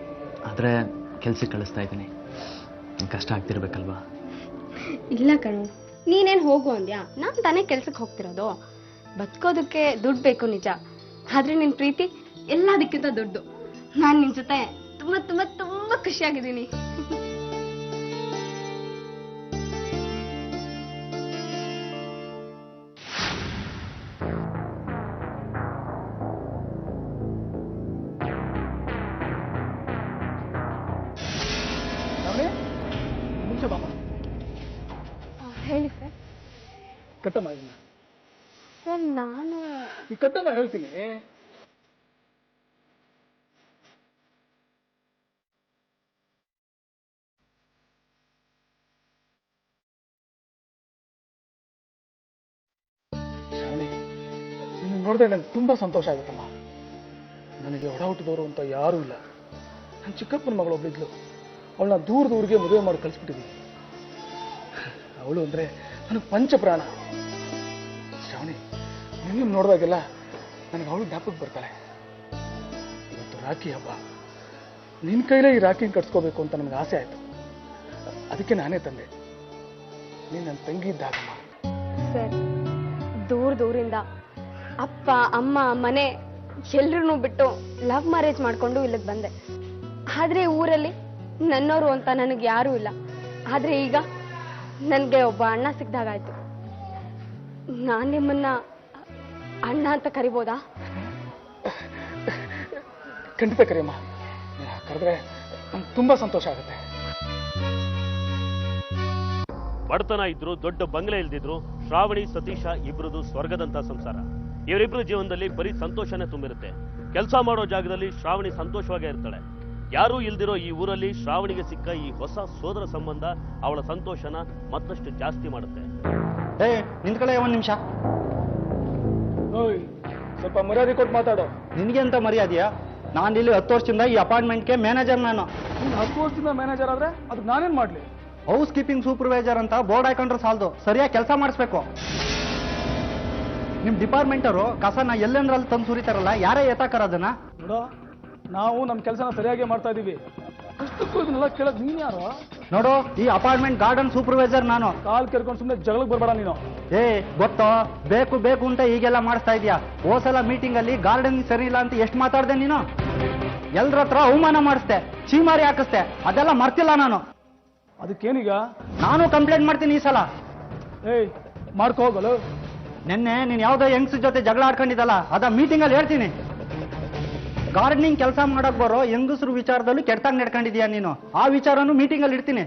ಆದರೆ ಕೆಲ್ಸಕ್ಕೆ ಕಳಿಸ್ತಾ ಇದ್ದೀನಿ. ಕಷ್ಟ ಆಗ್ತಿರ್ಬೇಕಲ್ವಾ? ಇಲ್ಲ ಕಣು, ನೀನೇನ್ ಹೋಗು ಅಂದ್ಯಾ? ನಾನ್ ತಾನೇ ಕೆಲ್ಸಕ್ಕೆ ಹೋಗ್ತಿರೋದು. ಬದುಕೋದಕ್ಕೆ ದುಡ್ಡು ಬೇಕು ನಿಜ, ಆದ್ರೆ ನಿನ್ ಪ್ರೀತಿ ಎಲ್ಲದಕ್ಕಿಂತ ದುಡ್ಡು. ನಾನ್ ನಿನ್ ಜೊತೆ ತುಂಬಾ ತುಂಬಾ ತುಂಬಾ ಖುಷಿಯಾಗಿದ್ದೀನಿ. ನಿಮಿಷ ಬಾಮ, ಹೇಳಿ ಸರ್. ಕಟ್ಟಮ್ಮ ಇದನ್ನ. ಸರ್ ನಾನು ಈ ಕಟ್ಟನ್ನ ಹೇಳ್ತೀನಿ. ನೋಡಿದ್ರೆ ನನಗೆ ತುಂಬಾ ಸಂತೋಷ ಆಗುತ್ತಮ್ಮ. ನನಗೆ ಒಡ ಹುಟ್ಟಿದವರು ಅಂತ ಯಾರೂ ಇಲ್ಲ. ನನ್ನ ಚಿಕ್ಕಪ್ಪನ ಮಗಳು ಒಬ್ಳಿದ್ಲು, ಅವಳನ್ನ ದೂರದೂರಿಗೆ ಮದುವೆ ಮಾಡಿ ಕಳಿಸ್ಬಿಟ್ಟಿದ್ದೀನಿ. ಅವಳು ಅಂದ್ರೆ ನನಗೆ ಪಂಚಪ್ರಾಣ. ಶ್ರಾವಣಿ, ನೀವು ನೋಡಿದಾಗೆಲ್ಲ ನನಗೆ ಅವಳು ಜ್ಞಾಪಕ ಬರ್ತಾಳೆ. ಇವತ್ತು ರಾಖಿ ಹಬ್ಬ, ನಿನ್ನ ಕೈಲೇ ಈ ರಾಖಿನ ಕಟ್ಸ್ಕೋಬೇಕು ಅಂತ ನನಗೆ ಆಸೆ ಆಯ್ತು. ಅದಕ್ಕೆ ನಾನೇ ತಂದೆ. ನೀನು ನನ್ನ ತಂಗಿ ಇದ್ದಾಗಮ್ಮ. ಸರ್, ದೂರದಿಂದ ಅಪ್ಪ ಅಮ್ಮ ಮನೆ ಎಲ್ರನ್ನೂ ಬಿಟ್ಟು ಲವ್ ಮ್ಯಾರೇಜ್ ಮಾಡ್ಕೊಂಡು ಇಲ್ಲಿಗೆ ಬಂದೆ. ಆದ್ರೆ ಊರಲ್ಲಿ ನನ್ನೋರು ಅಂತ ನನಗೆ ಯಾರೂ ಇಲ್ಲ. ಆದ್ರೆ ಈಗ ನನಗೆ ಒಬ್ಬ ಅಣ್ಣ ಸಿಕ್ದಾಗಾಯ್ತು. ನಾನು ನಿಮ್ಮನ್ನ ಅಣ್ಣ ಅಂತ ಕರಿಬೋದಾ? ಖಂಡಿತ ಕರಿಯಮ್ಮ. ಕರೆದ್ರೆ ನಂಗೆ ತುಂಬಾ ಸಂತೋಷ ಆಗುತ್ತೆ. ಬಡತನ ಇದ್ರು, ದೊಡ್ಡ ಬಂಗ್ಲೆ ಇಲ್ದಿದ್ರು, ಶ್ರಾವಣಿ ಸತೀಶ ಇಬ್ರದು ಸ್ವರ್ಗದಂತ ಸಂಸಾರ. ಇವರಿಬ್ರು ಜೀವನದಲ್ಲಿ ಬರೀ ಸಂತೋಷನೇ ತುಂಬಿರುತ್ತೆ. ಕೆಲಸ ಮಾಡೋ ಜಾಗದಲ್ಲಿ ಶ್ರಾವಣಿ ಸಂತೋಷವಾಗೇ ಇರ್ತಾಳೆ. ಯಾರೂ ಇಲ್ದಿರೋ ಈ ಊರಲ್ಲಿ ಶ್ರಾವಣಿಗೆ ಸಿಕ್ಕ ಈ ಹೊಸ ಸೋದರ ಸಂಬಂಧ ಅವಳ ಸಂತೋಷನ ಮತ್ತಷ್ಟು ಜಾಸ್ತಿ ಮಾಡುತ್ತೆ. ನಿಂತ್ಕೊಳ್ಳೆ ಒಂದ್ ನಿಮಿಷ. ಓಯ್, ಸ್ವಲ್ಪ ಮರ್ಯಾದೆ ಕೊಟ್ಟು ಮಾತಾಡೋ. ನಿನ್ಗೆ ಅಂತ ಮರ್ಯಾದೆಯಾ? ನಾನು ಇಲ್ಲಿ 10 ವರ್ಷದಿಂದ ಈ ಅಪಾರ್ಟ್ಮೆಂಟ್ಗೆ ಮ್ಯಾನೇಜರ್. ನಾನು ನೀನು 10 ವರ್ಷದಿಂದ ಮ್ಯಾನೇಜರ್ ಆದ್ರೆ ಅದಕ್ಕೆ ನಾನೇನ್ ಮಾಡ್ಲಿ? ಹೌಸ್ ಕೀಪಿಂಗ್ ಸೂಪರ್ವೈಸರ್ ಅಂತ ಬೋರ್ಡ್ ಹಾಕೊಂಡ್ರೆ ಸಾಲದು, ಸರಿಯಾಗಿ ಕೆಲಸ ಮಾಡಿಸ್ಬೇಕು. ನಿಮ್ ಡಿಪಾರ್ಟ್ಮೆಂಟ್ ಅವರು ಕಸನ ಎಲ್ಲೆಂದ್ರಲ್ಲಿ ತಂದು ಸುರಿತಾರಲ್ಲ, ಯಾರೇ ಎತ್ತಾಕರೋದನ್ನ? ನೋಡೋ, ನಾವು ನಮ್ಮ ಕೆಲಸನ ಸರಿಯಾಗಿ ಮಾಡ್ತಾ ಇದೀವಿ. ಅಷ್ಟಕ್ಕೂ ಇದನ್ನೆಲ್ಲ ಕೇಳೋದು ನೀನ್ ಯಾರು? ನೋಡು, ಈ ಅಪಾರ್ಟ್ಮೆಂಟ್ ಗಾರ್ಡನ್ ಸೂಪರ್ವೈಸರ್ ನಾನು. ಕಾಲ್ ಕೆರ್ಕೊಂಡು ಸುಮ್ಮನೆ ಜಗಳಕ್ಕೆ ಬರ್ಬೇಡ ನೀನು. ಗೊತ್ತೋ, ಬೇಕು ಬೇಕು ಅಂತ ಈಗೆಲ್ಲ ಮಾಡಿಸ್ತಾ ಇದೀಯಾ. ಹೋಸಲ ಮೀಟಿಂಗ್ ಅಲ್ಲಿ ಗಾರ್ಡನ್ ಸರಿ ಇಲ್ಲ ಅಂತ ಎಷ್ಟು ಮಾತಾಡ್ದೆ ನೀನು? ಎಲ್ರ ಹತ್ರ ಅವಮಾನ ಮಾಡಿಸ್ದೆ, ಚೀಮಾರಿ ಹಾಕಿಸ್ದೆ, ಅದೆಲ್ಲ ಮರ್ತಿಲ್ಲ ನಾನು. ಅದಕ್ಕೇನೀಗ? ನಾನು ಕಂಪ್ಲೇಂಟ್ ಮಾಡ್ತೀನಿ ಈ ಸಲ. ಮಾಡ್ಕೋ ಹೋಗಲು. ನಿನ್ನೆ ನೀನ್ ಯಾವ್ದೋ ಹೆಂಗ್ಸ್ ಜೊತೆ ಜಗಳ ಆಡ್ಕೊಂಡಿದ್ದಲ್ಲ, ಅದ ಮೀಟಿಂಗ್ ಅಲ್ಲಿ ಹೇಳ್ತೀನಿ. ಗಾರ್ಡನಿಂಗ್ ಕೆಲಸ ಮಾಡಕ್ ಬರೋ ಹೆಂಗಸರು ವಿಚಾರದಲ್ಲೂ ಕೆಟ್ಟಾಗಿ ನಡ್ಕೊಂಡಿದ್ಯಾ ನೀನು. ಆ ವಿಚಾರನು ಮೀಟಿಂಗ್ ಅಲ್ಲಿ ಇಡ್ತೀನಿ.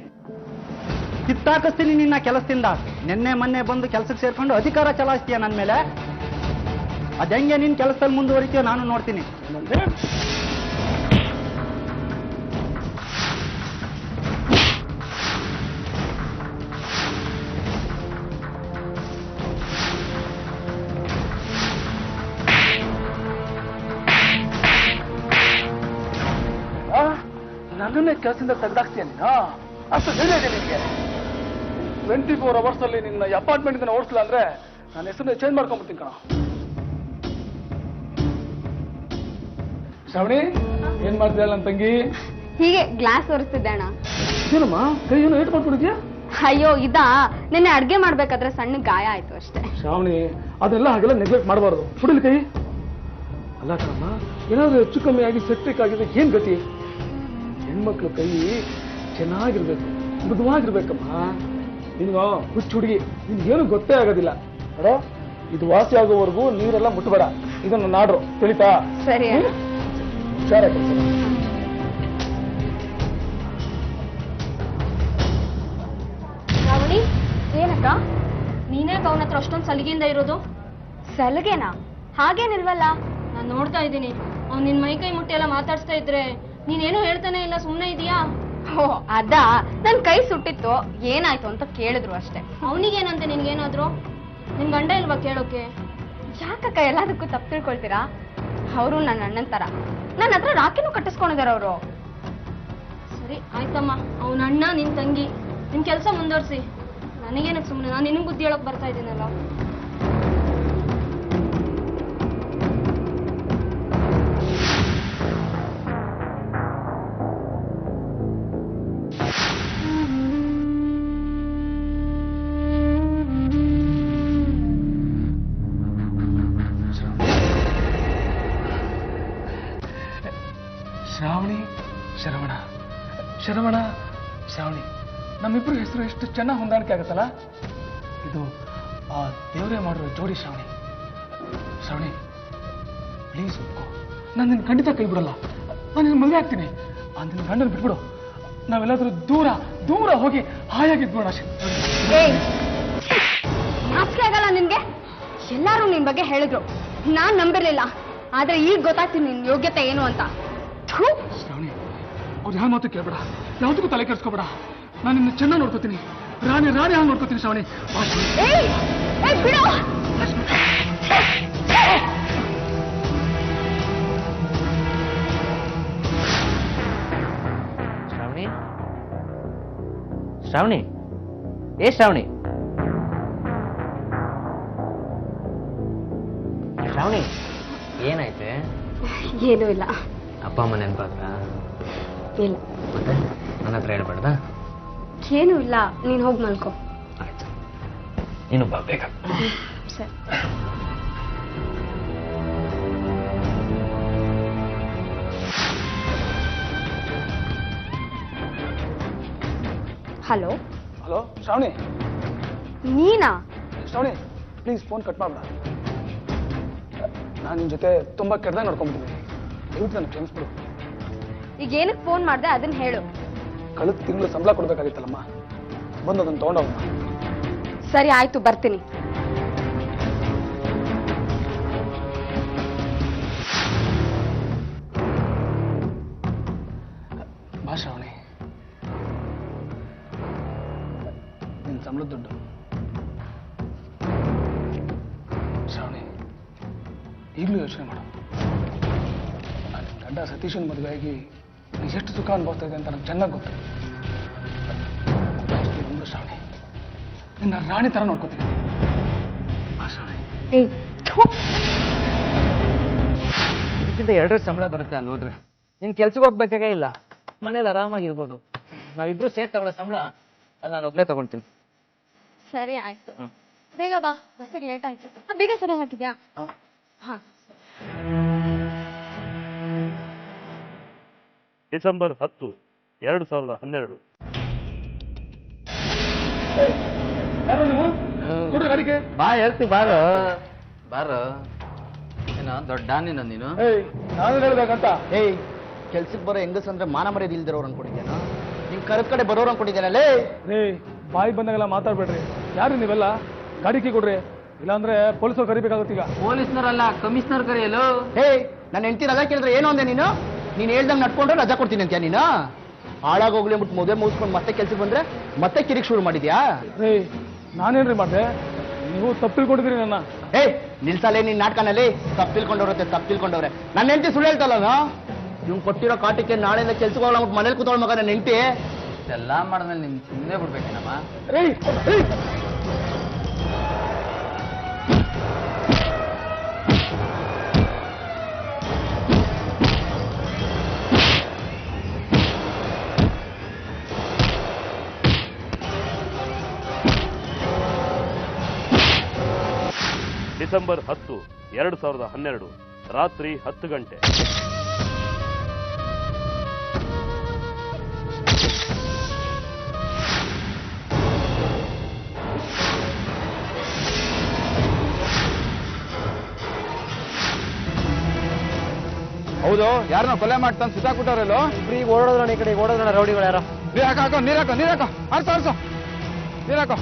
ಕಿತ್ತಾಕಿಸ್ತೀನಿ ನಿನ್ನ ಕೆಲಸದಿಂದ. ನಿನ್ನೆ ಮೊನ್ನೆ ಬಂದು ಕೆಲಸಕ್ಕೆ ಸೇರ್ಕೊಂಡು ಅಧಿಕಾರ ಚಲಾಯಿಸ್ತೀಯ ನನ್ನ ಮೇಲೆ. ಅದಂಗೆ ನಿನ್ ಕೆಲಸದಲ್ಲಿ ಮುಂದುವರಿತೀಯೋ ನಾನು ನೋಡ್ತೀನಿ. ನನ್ನನ್ನೇ ಕೆಲಸದಿಂದ ತೆಗೆದಾಕ್ತೀಯ ನೀನು? ಅಷ್ಟು ಧೈರ್ಯ ಇದೆ ನಿನಗೆ? 24 hours ಅಲ್ಲಿ ನಿನ್ನ ಅಪಾರ್ಟ್ಮೆಂಟ್ ಇಂದ ಓಡಿಸಲ್ಲ ಅಂದ್ರೆ ನನ್ನ ಹೆಸರನ್ನ ಚೇಂಜ್ ಮಾಡ್ಕೊಂಡ್ಬಿಡ್ತೀನಿ ಕಣ. ಶ್ರಾವಣಿ, ಏನ್ ಮಾಡ್ತಿದ್ದ ನನ್ನ ತಂಗಿ? ಹೀಗೆ ಗ್ಲಾಸ್ ಒರೆಸ್ತಿದ್ದೆ ಅಣ್ಣ. ಏನಮ್ಮ, ಕೈ ಏನೋ ಏಟ್ ಮಾಡ್ಕೊಂಡಿದ್ಯಾ? ಅಯ್ಯೋ, ನಿನ್ನೆ ಅಡ್ಗೆ ಮಾಡ್ಬೇಕಾದ್ರೆ ಸಣ್ಣ ಗಾಯ ಆಯ್ತು ಅಷ್ಟೇ. ಶ್ರಾವಣಿ, ಅದೆಲ್ಲ ಹಾಗೆಲ್ಲ ನೆಗ್ಲೆಕ್ಟ್ ಮಾಡಬಾರ್ದು. ಸುಡಿಲ್ ಕೈ. ಅಲ್ಲ ಕಣಮ್ಮ, ಏನಾದ್ರೂ ಹೆಚ್ಚು ಕಮ್ಮಿ ಆಗಿ ಸೆಪ್ಟಿಕ್ ಆಗಿದೆ, ಏನ್ ಗತಿ? ಹೆಣ್ಮಕ್ಳು ಕೈ ಚೆನ್ನಾಗಿರ್ಬೇಕು, ಮೃದುವಾಗಿರ್ಬೇಕಮ್ಮ. ನಿನ್ಗ ಹುಚ್ಚು ಹುಡುಗಿ, ನಿನ್ಗೇನು ಗೊತ್ತೇ ಆಗೋದಿಲ್ಲ. ನೋಡೋ, ಇದು ವಾಸಿ ಆಗೋವರೆಗೂ ನೀರೆಲ್ಲ ಮುಟ್ಟಬೇಡ. ಇದನ್ನು ನಾಡ್ರು, ತಿಳಿತಾ? ಸರಿ. ಹುಷಾರಾಗಿ. ಶ್ರಾವಣಿ, ಏನಕ್ಕ? ನೀನೇ ಅವನ ಹತ್ರ ಅಷ್ಟೊಂದು ಸಲಿಗೆಯಿಂದ ಇರೋದು? ಸಲಿಗೆನಾ? ಹಾಗೇನಿಲ್ವಲ್ಲ. ನಾನು ನೋಡ್ತಾ ಇದ್ದೀನಿ, ಅವ್ನು ನಿನ್ ಮೈ ಕೈ ಮುಟ್ಟಿ ಎಲ್ಲ ಮಾತಾಡ್ಸ್ತಾ ಇದ್ರೆ ನೀನೇನು ಹೇಳ್ತಾನೆ ಇಲ್ಲ, ಸುಮ್ಮನೆ ಇದೀಯಾ? ಓ, ಅದಾ, ನನ್ ಕೈ ಸುಟ್ಟಿತ್ತು, ಏನಾಯ್ತು ಅಂತ ಕೇಳಿದ್ರು ಅಷ್ಟೇ. ಅವನಿಗೇನಂತೆ ನಿನ್ಗೇನಾದ್ರು? ನಿನ್ ಗಂಡ ಇಲ್ವಾ ಕೇಳೋಕೆ? ಯಾಕಕ್ಕ ಎಲ್ಲದಕ್ಕೂ ತಪ್ಪು ತಿಳ್ಕೊಳ್ತೀರಾ? ಅವರು ನನ್ನ ಅಣ್ಣನ್ ತರ. ನನ್ನ ಹತ್ರ ರಾಖಿನೂ ಕಟ್ಟಿಸ್ಕೊಂಡಿದಾರ ಅವರು. ಸರಿ ಆಯ್ತಮ್ಮ, ಅವನ ಅಣ್ಣ ನಿನ್ ತಂಗಿ, ನಿನ್ ಕೆಲಸ ಮುಂದುವರ್ಸಿ. ನನಗೇನಕ್ಕೆ ಸುಮ್ಮನೆ, ನಾನು ನಿನಗೆ ಬುದ್ಧಿ ಹೇಳಕ್ ಬರ್ತಾ ಇದ್ದೀನಲ್ಲ. ಶ್ರಾವಣಿ, ಶರವಣ, ಶರವಣ, ಶ್ರಾವಣಿ, ನಮ್ಮಿಬ್ರು ಹೆಸರು ಎಷ್ಟು ಚೆನ್ನಾಗಿ ಹೊಂದಾಣಿಕೆ ಆಗುತ್ತಲ್ಲ. ಇದು ಆ ದೇವರೇ ಮಾಡಿರೋ ಜೋಡಿ. ಶ್ರಾವಣಿ, ಶ್ರಾವಣಿ, ಪ್ಲೀಸ್ ಒಪ್ಕೋ. ನಾನು ನಿನ್ನ ಖಂಡಿತ ಕೈ ಬಿಡಲ್ಲ. ನಾನು ನಿನ್ನ ಮದುವೆ ಆಗ್ತೀನಿ. ಆ ನಿನ್ನ ಗಂಡನ ಬಿಟ್ಬಿಡು. ನಾವೆಲ್ಲಾದ್ರೂ ದೂರ ದೂರ ಹೋಗಿ ಹಾಯಾಗಿದ್ಬಿಡೋಣ. ನಾಚಿಕೆ ಆಗಲ್ಲ ನಿನ್ಗೆ? ಎಲ್ಲರೂ ನಿನ್ ಬಗ್ಗೆ ಹೇಳಿದ್ರು, ನಾನ್ ನಂಬಿರ್ಲಿಲ್ಲ. ಆದ್ರೆ ಈಗ ಗೊತ್ತಾಗ್ತೀನಿ ನಿನ್ ಯೋಗ್ಯತೆ ಏನು ಅಂತ. ಥು. ಶ್ರಾವಣಿ, ಅವ್ರು ಯಾವ ಮಾತು ಕೇಳ್ಬೇಡ, ಯಾವ್ದಕ್ಕೂ ತಲೆ ಕೆಡಿಸ್ಕೋಬೇಡ. ನಾನು ನಿನ್ನ ಚೆನ್ನಾಗಿ ನೋಡ್ಕೋತೀನಿ, ರಾಣಿ ಹಾಗೆ ನೋಡ್ಕೋತೀನಿ ಶ್ರಾವಣಿ. ಏಯ್, ಏಯ್, ಬಿಡು. ಶ್ರಾವಣಿ, ಶ್ರಾವಣಿ, ಏ ಶ್ರಾವಣಿ, ಶ್ರಾವಣಿ, ಏನಾಯ್ತೆ? ಏನೂ ಇಲ್ಲ. ಅಪ್ಪ ಅಮ್ಮ ನೆನಪಾದ್ರ? ಇಲ್ಲ. ಮತ್ತೆ ನನ್ನ ಹತ್ರ ಹೇಳ್ಬಾರ್ದ? ಏನೂ ಇಲ್ಲ, ನೀನ್ ಹೋಗಿ ಮಲ್ಕೋ. ಆಯ್ತು, ನೀನು ಬಾ ಬೇಗ. ಸರಿ. Hello hello Shravani. ನೀನಾ? ಶ್ರಾವಣಿ ಪ್ಲೀಸ್ ಫೋನ್ ಕಟ್ ಮಾಡ್ಬೇಡ. ನಾನು ನಿನ್ನ ಜೊತೆ ತುಂಬಾ ಕೆಟ್ಟದಾಗ ನೋಡ್ಕೊಂಡ್ಬಿಟ್ಟಿದ್ದೀನಿ, ದಯವಿಟ್ಟು ನನಗೆ ಕ್ಷಮಿಸ್ಬಿಡು. ಈಗ ಏನಕ್ಕೆ ಫೋನ್ ಮಾಡ್ದೆ ಅದನ್ನ ಹೇಳು. ಕಳೆದ ತಿಂಗಳು ಸಂಬಳ ಕೊಡ್ಬೇಕಾಗಿತ್ತಲ್ಲಮ್ಮ, ಬಂದು ಅದನ್ನು ತಗೊಂಡೋಗಮ್ಮ. ಸರಿ ಆಯ್ತು, ಬರ್ತೀನಿ. ಬಾ ಶ್ರಾವಣಿ, ನಿನ್ನ ಸಂಬಳದ ದುಡ್ಡು. ಶ್ರಾವಣಿ, ಈಗಲೂ ಯೋಚನೆ ಮಾಡು. ನನ್ನ ಗಂಡ ಸತೀಶನ ಮದುವೆಯಾಗಿ ನೀನು ಎಷ್ಟು ಸುಖ ಅನುಭವಿಸ್ತಾ ಇದೆ ಅಂತ ನನಗೆ ಚೆನ್ನಾಗಿ ಗೊತ್ತು. ನಂಬು ಶ್ರಾವಣಿ, ನಿನ್ನ ರಾಣಿ ಥರ ನೋಡ್ಕೋತೀನಿ. ಬಾ ಶ್ರಾವಣಿ. ಏಯ್, ಥು. ಇದಕ್ಕಿಂತ 2 ಸಂಬಳ ಬರುತ್ತೆ ಅಲ್ಲಿ ಹೋದ್ರೆ. ನೀನ್ ಕೆಲ್ಸಕ್ಕೆ ಹೋಗ್ಬೇಕಾಗೇ ಇಲ್ಲ, ಮನೇಲಿ ಆರಾಮಾಗಿರ್ಬೋದು. ನಾವಿಬ್ರು ಸೇರ್ ತಗೊಳ್ಳೋ ಸಂಬಳ ಅದು ನಾನು ಒಬ್ಬನೇ ತಗೊಳ್ತೀನಿ. ಸರಿ ಆಯ್ತು, ಬೇಗ ಬಾ, ಬಸ್ಸಿಗೆ ಲೇಟ್ ಆಯ್ತು. ಬೇಗ ಸರಿ ಹಾಕಿದ್ಯಾ? ಹಾ. ಡಿಸೆಂಬರ್ 10, 2012. ಯಾರು ನೀವು? ಕೊಡು ಗಾಡಿಗೆ. ಬಾ ಹೇಳ್ತಿ, ಬಾರೋ ಬಾರೋ. ಏನೋ ದೊಡ್ಡ ನೀನು. ನಾನು ಹೇಳ್ಬೇಕಂತ. ಏಯ್, ಕೆಲ್ಸಕ್ಕೆ ಬರೋ ಹೆಂಗಸ್ ಅಂದ್ರೆ ಮಾನ ಮರ್ಯಾದೆ ಇಲ್ದಿರೋರು ಅನ್ಕೊಂಡಿದ್ಯಾನ? ನಿಮ್ ಕರೆಕ್ಟ್ ಕಡೆ ಬರೋರು ಅನ್ಕೊಂಡಿದ್ದೇನಲ್ಲೇ? ರೇ, ಬಾಯಿಗೆ ಬಂದಾಗೆಲ್ಲ ಮಾತಾಡ್ಬೇಡ್ರಿ. ಯಾರು ನೀವೆಲ್ಲ? ಗಾಡಿ ಕೀ ಕೊಡ್ರಿ, ಇಲ್ಲಾಂದ್ರೆ ಪೊಲೀಸರು ಕರಿಬೇಕಾಗುತ್ತೆ. ಈಗ ಪೊಲೀಸ್ನವರಲ್ಲ, ಕಮಿಷನರ್ ಕರೆಯಲು. ಏಯ್, ನನ್ನ ಹೆಂಡತಿ ರಜಾ ಕೇಳಿದ್ರೆ ಏನು ಅಂದೆ ನೀನು? ನೀನ್ ಹೇಳ್ದಂಗೆ ನಡ್ಕೊಂಡ್ರೆ ರಜಾ ಕೊಡ್ತೀನಿ ಅಂತ್ಯಾ ನೀನು? ಹಾಳಾಗೋಗ್ಲಿ ಅಂದ್ಬಿಟ್ಟು ಮದುವೆ ಮುಗಿಸ್ಕೊಂಡು ಮತ್ತೆ ಕೆಲ್ಸಕ್ಕೆ ಬಂದ್ರೆ ಮತ್ತೆ ಕಿರಿಕ್ ಶುರು ಮಾಡಿದ್ಯಾ? ರೇ, ನಾನೇನ್ರಿ ಮಾಡ್ದೆ? ನೀವು ತಪ್ಪು ತಿಳ್ಕೊಂಡಿದ್ದೀರಿ ನನ್ನ. ಏಯ್, ನಿಲ್ಸಲೇ ನಿನ್ ನಾಟಕನಲ್ಲಿ. ತಪ್ಪು ತಿಳ್ಕೊಂಡವ್ರೆ. ನನ್ನ ಹೆಂಡತಿ ಸುಳ್ಳು ಹೇಳ್ತಲ್ಲ. ಇವ್ನು ಕೊಟ್ಟಿರೋ ಕಾಟಕ್ಕೆ ನಾಳೆಯಿಂದ ಕೆಲ್ಸಕ್ಕೆ ಹೋಗಲ್ಲ ಅಂದ್ಬಿಟ್ಟು ಮನೇಲಿ ಕೂತ್ಕೊಳ್ಳೋ ಮಗ ನನ್ನ ಹೆಂಡತಿ. ಎಲ್ಲ ಮಾಡಿದ್ಮೇಲೆ ನಿಮ್ಗೆ ಸುಮ್ಮನೆ ಬಿಡ್ಬೇಕೇನಮ್ಮ? ಏಯ್, ಏಯ್. ಡಿಸೆಂಬರ್ 10, 2012, ರಾತ್ರಿ 10 ಗಂಟೆ. ಹೌದು, ಯಾರನ್ನ ಕೊಲೆ ಮಾಡ್ತಾನೆ ಸುತ್ತಾಕ್ಬಿಟ್ಟವ್ರಲ್ಲೋ. ಈಗ ಓಡೋದ್ರಣ ಈ ಕಡೆ, ಓಡೋದ್ರಣ ರೌಡಿಗಳು ಯಾರೋ. ನೀರಾಕೋ ಅರ್ಸೋ ನೀರಾಕೋ.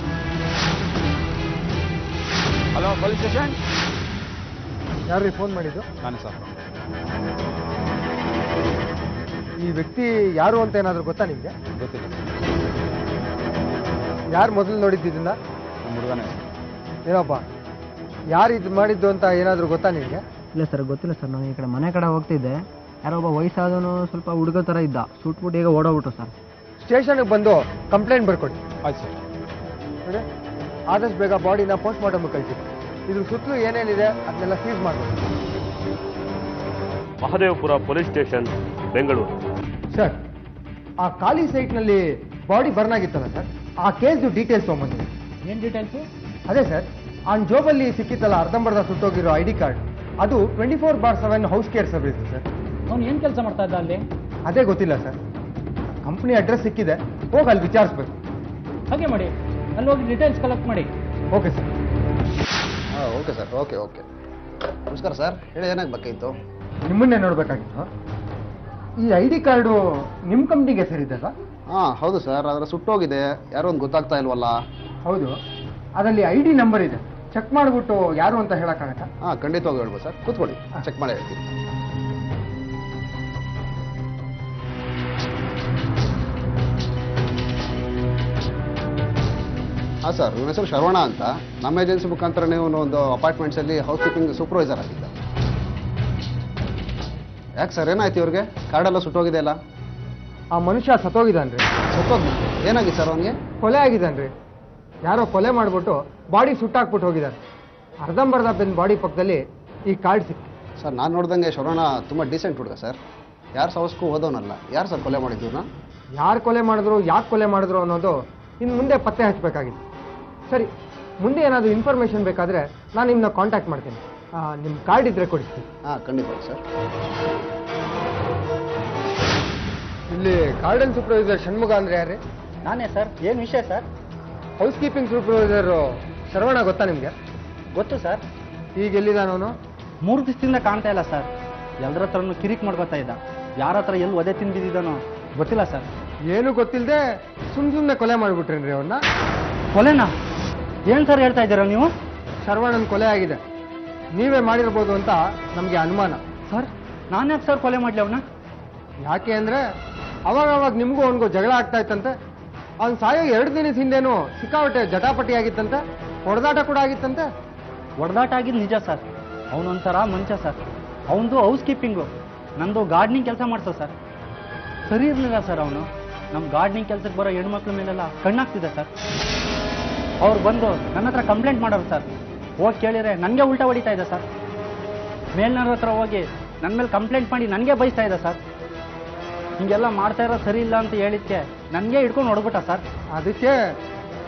Hello, police station. ಯಾರು ಫೋನ್ ಮಾಡಿದ್ದು? ನಾನು ಸರ್. ಈ ವ್ಯಕ್ತಿ ಯಾರು ಅಂತ ಏನಾದರೂ ಗೊತ್ತಾ ನಿಮಗೆ? ಗೊತ್ತಿಲ್ಲ. ಯಾರು ಮೊದಲು ನೋಡಿದ್ದು ಇದನ್ನ? ನಮ್ಮ ಹುಡುಗನೇ. ಏನಪ್ಪ, ಯಾರು ಇದು ಮಾಡಿದ್ದು ಅಂತ ಏನಾದರೂ ಗೊತ್ತಾ ನಿಮಗೆ? ಇಲ್ಲ ಸರ್, ಗೊತ್ತಿಲ್ಲ ಸರ್. ನಾನು ಈ ಕಡೆ ಮನೆ ಕಡೆ ಹೋಗ್ತಿದ್ದೆ, ಯಾರೋ ಒಬ್ಬ ವಯಸ್ಸಾದವನು ಸ್ವಲ್ಪ ಹುಡುಗ ಥರ ಇದ್ದ, ಸುಟ್ಬಿಟ್ಟು ಈಗ ಓಡೋಗ್ಬಿಟ್ರು ಸರ್. ಸ್ಟೇಷನ್ಗೆ ಬಂದು ಕಂಪ್ಲೇಂಟ್ ಬರ್ಕೊಡಿ. ಆಯ್ತು ಸರ್. ನೋಡಿ, ಆದಷ್ಟು ಬೇಗ ಬಾಡಿನ ಪೋಸ್ಟ್ ಮಾರ್ಟಮ್ ಕಳಿಸಿ. ಇದ್ರ ಸುತ್ತಲೂ ಏನೇನಿದೆ ಅದನ್ನೆಲ್ಲ ಸೀಸ್ ಮಾಡಬೇಕು. Mahadevapura police station, Bengaluru. Sir, ಆ ಖಾಲಿ ಸೈಟ್ನಲ್ಲಿ ಬಾಡಿ ಬರ್ನ್ ಆಗಿತ್ತಲ್ಲ ಸರ್, ಆ ಕೇಸ್ದು ಡೀಟೇಲ್ಸ್ ತೊಗೊಂಬಂದಿದೆ. ಏನು ಡೀಟೇಲ್ಸು? ಅದೇ ಸರ್, ಆ ಜೋಬಲ್ಲಿ ಸಿಕ್ಕಿತ್ತಲ್ಲ ಅರ್ಧಂಬರ್ಧ ಸುಟ್ಟೋಗಿರೋ ID ಕಾರ್ಡ್, ಅದು 24/7 ಹೌಸ್ ಕೇರ್ ಸರ್ವಿಸ್ ಸರ್. ಅವ್ನು ಏನು ಕೆಲಸ ಮಾಡ್ತಾ ಇದ್ದ ಅಲ್ಲಿ? ಅದೇ ಗೊತ್ತಿಲ್ಲ ಸರ್. ಕಂಪ್ನಿ ಅಡ್ರೆಸ್ ಸಿಕ್ಕಿದೆ, ಹೋಗಿ ಅಲ್ಲಿ ವಿಚಾರಿಸ್ಬೇಕು. ಹಾಗೆ ಮಾಡಿ, ಅಲ್ಲಿ ಹೋಗಿ ಡೀಟೇಲ್ಸ್ ಕಲೆಕ್ಟ್ ಮಾಡಿ. Okay sir. Okay sir. Okay. ನಮಸ್ಕಾರ ಸರ್, ಹೇಳಿ ಏನಾಗಬೇಕಾಗಿತ್ತು? ನಿಮ್ಮನ್ನೇ ನೋಡ್ಬೇಕಾಗಿತ್ತು. ಈ ID ಕಾರ್ಡು ನಿಮ್ಮ ಕಂಪ್ನಿಗೆ ಸೇರಿದೆ ಸರ್? ಹೌದು ಸರ್, ಅದರ ಸುಟ್ಟೋಗಿದೆ. ಯಾರೋ ಒಂದು ಗೊತ್ತಾಗ್ತಾ ಇಲ್ವಲ್ಲ. ಹೌದು, ಅದರಲ್ಲಿ ID ನಂಬರ್ ಇದೆ. ಚೆಕ್ ಮಾಡಿಬಿಟ್ಟು ಯಾರು ಅಂತ ಹೇಳಕ್ಕಾಗತ್ತಾ? ಹಾಂ, ಖಂಡಿತವಾಗಿ ಹೇಳ್ಬೋದು ಸರ್. ಕೂತ್ಕೊಳ್ಳಿ, ಚೆಕ್ ಮಾಡಿ ಹೇಳ್ತೀನಿ. ಹಾಂ ಸರ್, ನನ್ನ ಹೆಸರು ಶರವಣ ಅಂತ. ನಮ್ಮ ಏಜೆನ್ಸಿ ಮುಖಾಂತರ ನೀವು ಒಂದು ಅಪಾರ್ಟ್ಮೆಂಟ್ಸಲ್ಲಿ ಹೌಸ್ ಕೀಪಿಂಗ್ ಸೂಪರ್ವೈಸರ್ ಆಗಿದ್ದ. ಯಾಕೆ ಸರ್, ಏನಾಯ್ತು ಇವ್ರಿಗೆ? ಕಾರ್ಡೆಲ್ಲ ಸುಟ್ಟೋಗಿದೆ ಅಲ್ಲ? ಆ ಮನುಷ್ಯ ಸತ್ತೋಗಿದ್ದಾನ್ರಿ. ಸುಟ್ಟೋಗಿ ಏನಾಗಿದೆ ಸರ್ ಅವನಿಗೆ? ಕೊಲೆ ಆಗಿದ್ದಾನ್ರಿ. ಯಾರೋ ಕೊಲೆ ಮಾಡಿಬಿಟ್ಟು ಬಾಡಿ ಸುಟ್ಟಾಕ್ಬಿಟ್ಟು ಹೋಗಿದ್ದಾರೆ. ಅರ್ಧಂಬರ್ಧ ಬೆನ್ನ ಬಾಡಿ ಪಕ್ಕದಲ್ಲಿ ಈ ಕಾರ್ಡ್ ಸಿಕ್ತು. ಸರ್, ನಾನು ನೋಡ್ದಂಗೆ ಶರವಣ ತುಂಬ ಡೀಸೆಂಟ್ ಹುಡುಗ ಸರ್. ಯಾರು ಸವಸ್ಕು ಓದೋನಲ್ಲ. ಯಾರು ಸರ್ ಕೊಲೆ ಮಾಡಿದ್ದೀವ್ನ? ಯಾರು ಕೊಲೆ ಮಾಡಿದ್ರು, ಯಾಕೆ ಕೊಲೆ ಮಾಡಿದ್ರು ಅನ್ನೋದು ಇನ್ನು ಮುಂದೆ ಪತ್ತೆ ಹಚ್ಚಬೇಕಾಗಿತ್ತು. ಸರಿ, ಮುಂದೆ ಏನಾದರೂ ಇನ್ಫಾರ್ಮೇಷನ್ ಬೇಕಾದರೆ ನಾನು ನಿಮ್ಮನ್ನ ಕಾಂಟ್ಯಾಕ್ಟ್ ಮಾಡ್ತೀನಿ. ನಿಮ್ಮ ಕಾರ್ಡ್ ಇದ್ರೆ ಕೊಡಿಸ್ತೀನಿ. ಹಾಂ, ಖಂಡಿತ ಸರ್. ಇಲ್ಲಿ ಗಾರ್ಡನ್ ಸೂಪರ್ವೈಸರ್ ಷಣ್ಮುಗ ಅಂದರೆ ಯಾರೇ? ನಾನೇ ಸರ್. ಏನು ವಿಷಯ sir? Housekeeping supervisor Sharavana ಗೊತ್ತಾ ನಿಮಗೆ? ಗೊತ್ತು ಸರ್. ಈಗ ಎಲ್ಲಿದ್ದಾನವನು? 3 ದಿವಸದಿಂದ ಕಾಣ್ತಾ ಇಲ್ಲ ಸರ್. ಎಲ್ಲರ ಹತ್ರನೂ ಕಿರಿಕ್ ಮಾಡ್ಕೊತಾ ಇದ್ದ. ಯಾರ ಹತ್ರ ಎಲ್ಲಿ ಒದೆ ತಿಂದಿದ್ದಾನೋ ಗೊತ್ತಿಲ್ಲ ಸರ್. ಏನು ಗೊತ್ತಿಲ್ಲದೆ ಸುಮ್ಮನೆ ಕೊಲೆ ಮಾಡಿಬಿಟ್ರೇನ್ರಿ ಅವನ್ನ? ಕೊಲೆನಾ? ಏನು ಸರ್ ಹೇಳ್ತಾ ಇದ್ದೀರಾ ನೀವು? ಶರವಣನ ಕೊಲೆ ಆಗಿದೆ. ನೀವೇ ಮಾಡಿರ್ಬೋದು ಅಂತ ನಮಗೆ ಅನುಮಾನ. ಸರ್, ನಾನು ಯಾಕೆ ಸರ್ ಕೊಲೆ ಮಾಡಲಿ ಅವನ್ನ? ಯಾಕೆ ಅಂದರೆ ಅವಾಗ ನಿಮಗೂ ಅವನಿಗೂ ಜಗಳ ಆಗ್ತಾ ಇತ್ತಂತೆ. ಅವ್ನು ಸಾಯೋ 2 ದಿನದ ಹಿಂದೆನೂ ಸಿಕ್ಕಾಪಟ್ಟೆ ಜಟಾಪಟಿ ಆಗಿತ್ತಂತೆ. ಹೊಡೆದಾಟ ಕೂಡ ಆಗಿತ್ತಂತೆ. ಹೊಡೆದಾಟ ಆಗಿದ್ದು ನಿಜ ಸರ್. ಅವನೊಂಥರ ಮನುಷ್ಯ ಸರ್. ಅವನದು ಹೌಸ್ ಕೀಪಿಂಗು, ನಂದು ಗಾರ್ಡನಿಂಗ್ ಕೆಲಸ ಮಾಡ್ಸೋ ಸರ್. ಸರಿ ಇರಲಿಲ್ಲ ಸರ್ ಅವನು. ನಮ್ಮ ಗಾರ್ಡನಿಂಗ್ ಕೆಲಸಕ್ಕೆ ಬರೋ ಹೆಣ್ಮಕ್ಳ ಮೇಲೆಲ್ಲ ಕಣ್ಣಾಗ್ತಿದೆ ಸರ್. ಅವ್ರು ಬಂದು ನನ್ನ ಹತ್ರ ಕಂಪ್ಲೇಂಟ್ ಮಾಡೋರು ಸರ್. ಹೋಗಿ ಕೇಳಿದರೆ ನನಗೆ ಉಲ್ಟಾ ಹೊಡಿತಾ ಇದೆ ಸರ್. ಮೇಲ್ನವ್ರ ಹತ್ರ ಹೋಗಿ ನನ್ನ ಮೇಲೆ ಕಂಪ್ಲೇಂಟ್ ಮಾಡಿ ನನಗೆ ಬಯಸ್ತಾ ಇದೆ ಸರ್. ಹಿಂಗೆಲ್ಲ ಮಾಡ್ತಾ ಇರೋ ಸರಿ ಇಲ್ಲ ಅಂತ ಹೇಳಿದ್ಕೆ ನನಗೆ ಹಿಡ್ಕೊಂಡು ಹೊಡ್ಬಿಟ್ಟ ಸರ್. ಅದಕ್ಕೆ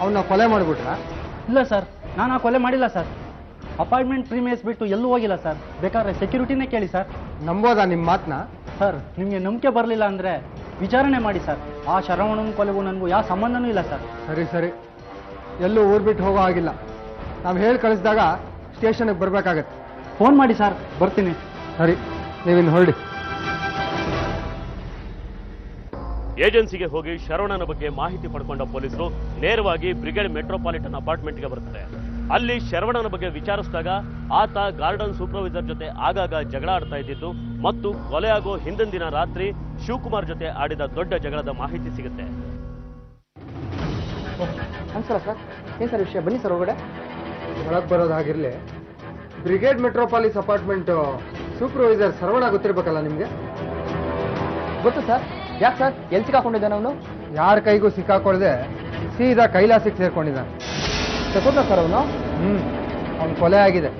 ಅವನ್ನ ಕೊಲೆ ಮಾಡಿಬಿಟ್ರ? ಇಲ್ಲ ಸರ್, ನಾನು ಆ ಕೊಲೆ ಮಾಡಿಲ್ಲ ಸರ್. ಅಪಾರ್ಟ್ಮೆಂಟ್ ಪ್ರೀಮಿಯಸ್ ಬಿಟ್ಟು ಎಲ್ಲೂ ಹೋಗಿಲ್ಲ ಸರ್. ಬೇಕಾದ್ರೆ ಸೆಕ್ಯೂರಿಟಿನೇ ಕೇಳಿ ಸರ್. ನಂಬೋದಾ ನಿಮ್ಮ ಮಾತನ್ನ? ಸರ್, ನಿಮಗೆ ನಂಬಿಕೆ ಬರಲಿಲ್ಲ ಅಂದರೆ ವಿಚಾರಣೆ ಮಾಡಿ ಸರ್. ಆ ಶರವಣನ ಕೊಲೆಗೂ ನನಗೂ ಯಾವ ಸಂಬಂಧನೂ ಇಲ್ಲ ಸರ್. ಸರಿ, ಎಲ್ಲೂ ಊರು ಬಿಟ್ಟು ಹೋಗೋ ಆಗಿಲ್ಲ. ನಾವು ಹೇಳಿ ಕಳಿಸಿದಾಗ ಸ್ಟೇಷನ್ಗೆ ಬರಬೇಕಾಗತ್ತೆ. ಫೋನ್ ಮಾಡಿ ಸರ್, ಬರ್ತೀನಿ. ಸರಿ, ನೀವಿನ್ನು ಹೊರಡಿ. ಏಜೆನ್ಸಿಗೆ ಹೋಗಿ ಶರವಣನ ಬಗ್ಗೆ ಮಾಹಿತಿ ಪಡ್ಕೊಂಡ ಪೊಲೀಸರು ನೇರವಾಗಿ ಬ್ರಿಗೇಡ್ ಮೆಟ್ರೋಪಾಲಿಟನ್ ಅಪಾರ್ಟ್ಮೆಂಟ್ಗೆ ಬರ್ತಾರೆ. ಅಲ್ಲಿ ಶರವಣನ ಬಗ್ಗೆ ವಿಚಾರಿಸಿದಾಗ ಆತ ಗಾರ್ಡನ್ ಸೂಪರ್ವೈಸರ್ ಜೊತೆ ಆಗಾಗ ಜಗಳ ಆಡ್ತಾ ಇದ್ದಿದ್ದು ಮತ್ತು ಕೊಲೆಯಾಗೋ ಹಿಂದಿನ ದಿನ ರಾತ್ರಿ ಶಿವಕುಮಾರ್ ಜೊತೆ ಆಡಿದ ದೊಡ್ಡ ಜಗಳದ ಮಾಹಿತಿ ಸಿಗುತ್ತೆ. ನಮಸ್ಕಾರ ಸರ್. ಏನು ಸರ್ ವಿಷಯ? ಬನ್ನಿ ಸರ್ ಒಳಗಡೆ. ಒಳಗೆ ಬರೋದಾಗಿರಲಿ. Brigade Metropolis apartment supervisor Saravana ಗೊತ್ತಿರ್ಬೇಕಲ್ಲ ನಿಮಗೆ? ಗೊತ್ತು ಸರ್. ಯಾಕೆ ಸರ್, ಎಲ್ಲಿ ಸಿಕ್ಕಾಕೊಂಡಿದ್ದಾನೆ ಅವನು? ಯಾರ ಕೈಗೂ ಸಿಕ್ಕಾಕೊಳ್ಳದೆ ಸೀದಾ ಕೈಲಾಸಕ್ಕೆ ಸೇರ್ಕೊಂಡಿದ್ದಾನೆ. ತಗೋತ ಸರ್ ಅವನು? ಅವ್ನು ಕೊಲೆ ಆಗಿದೆ.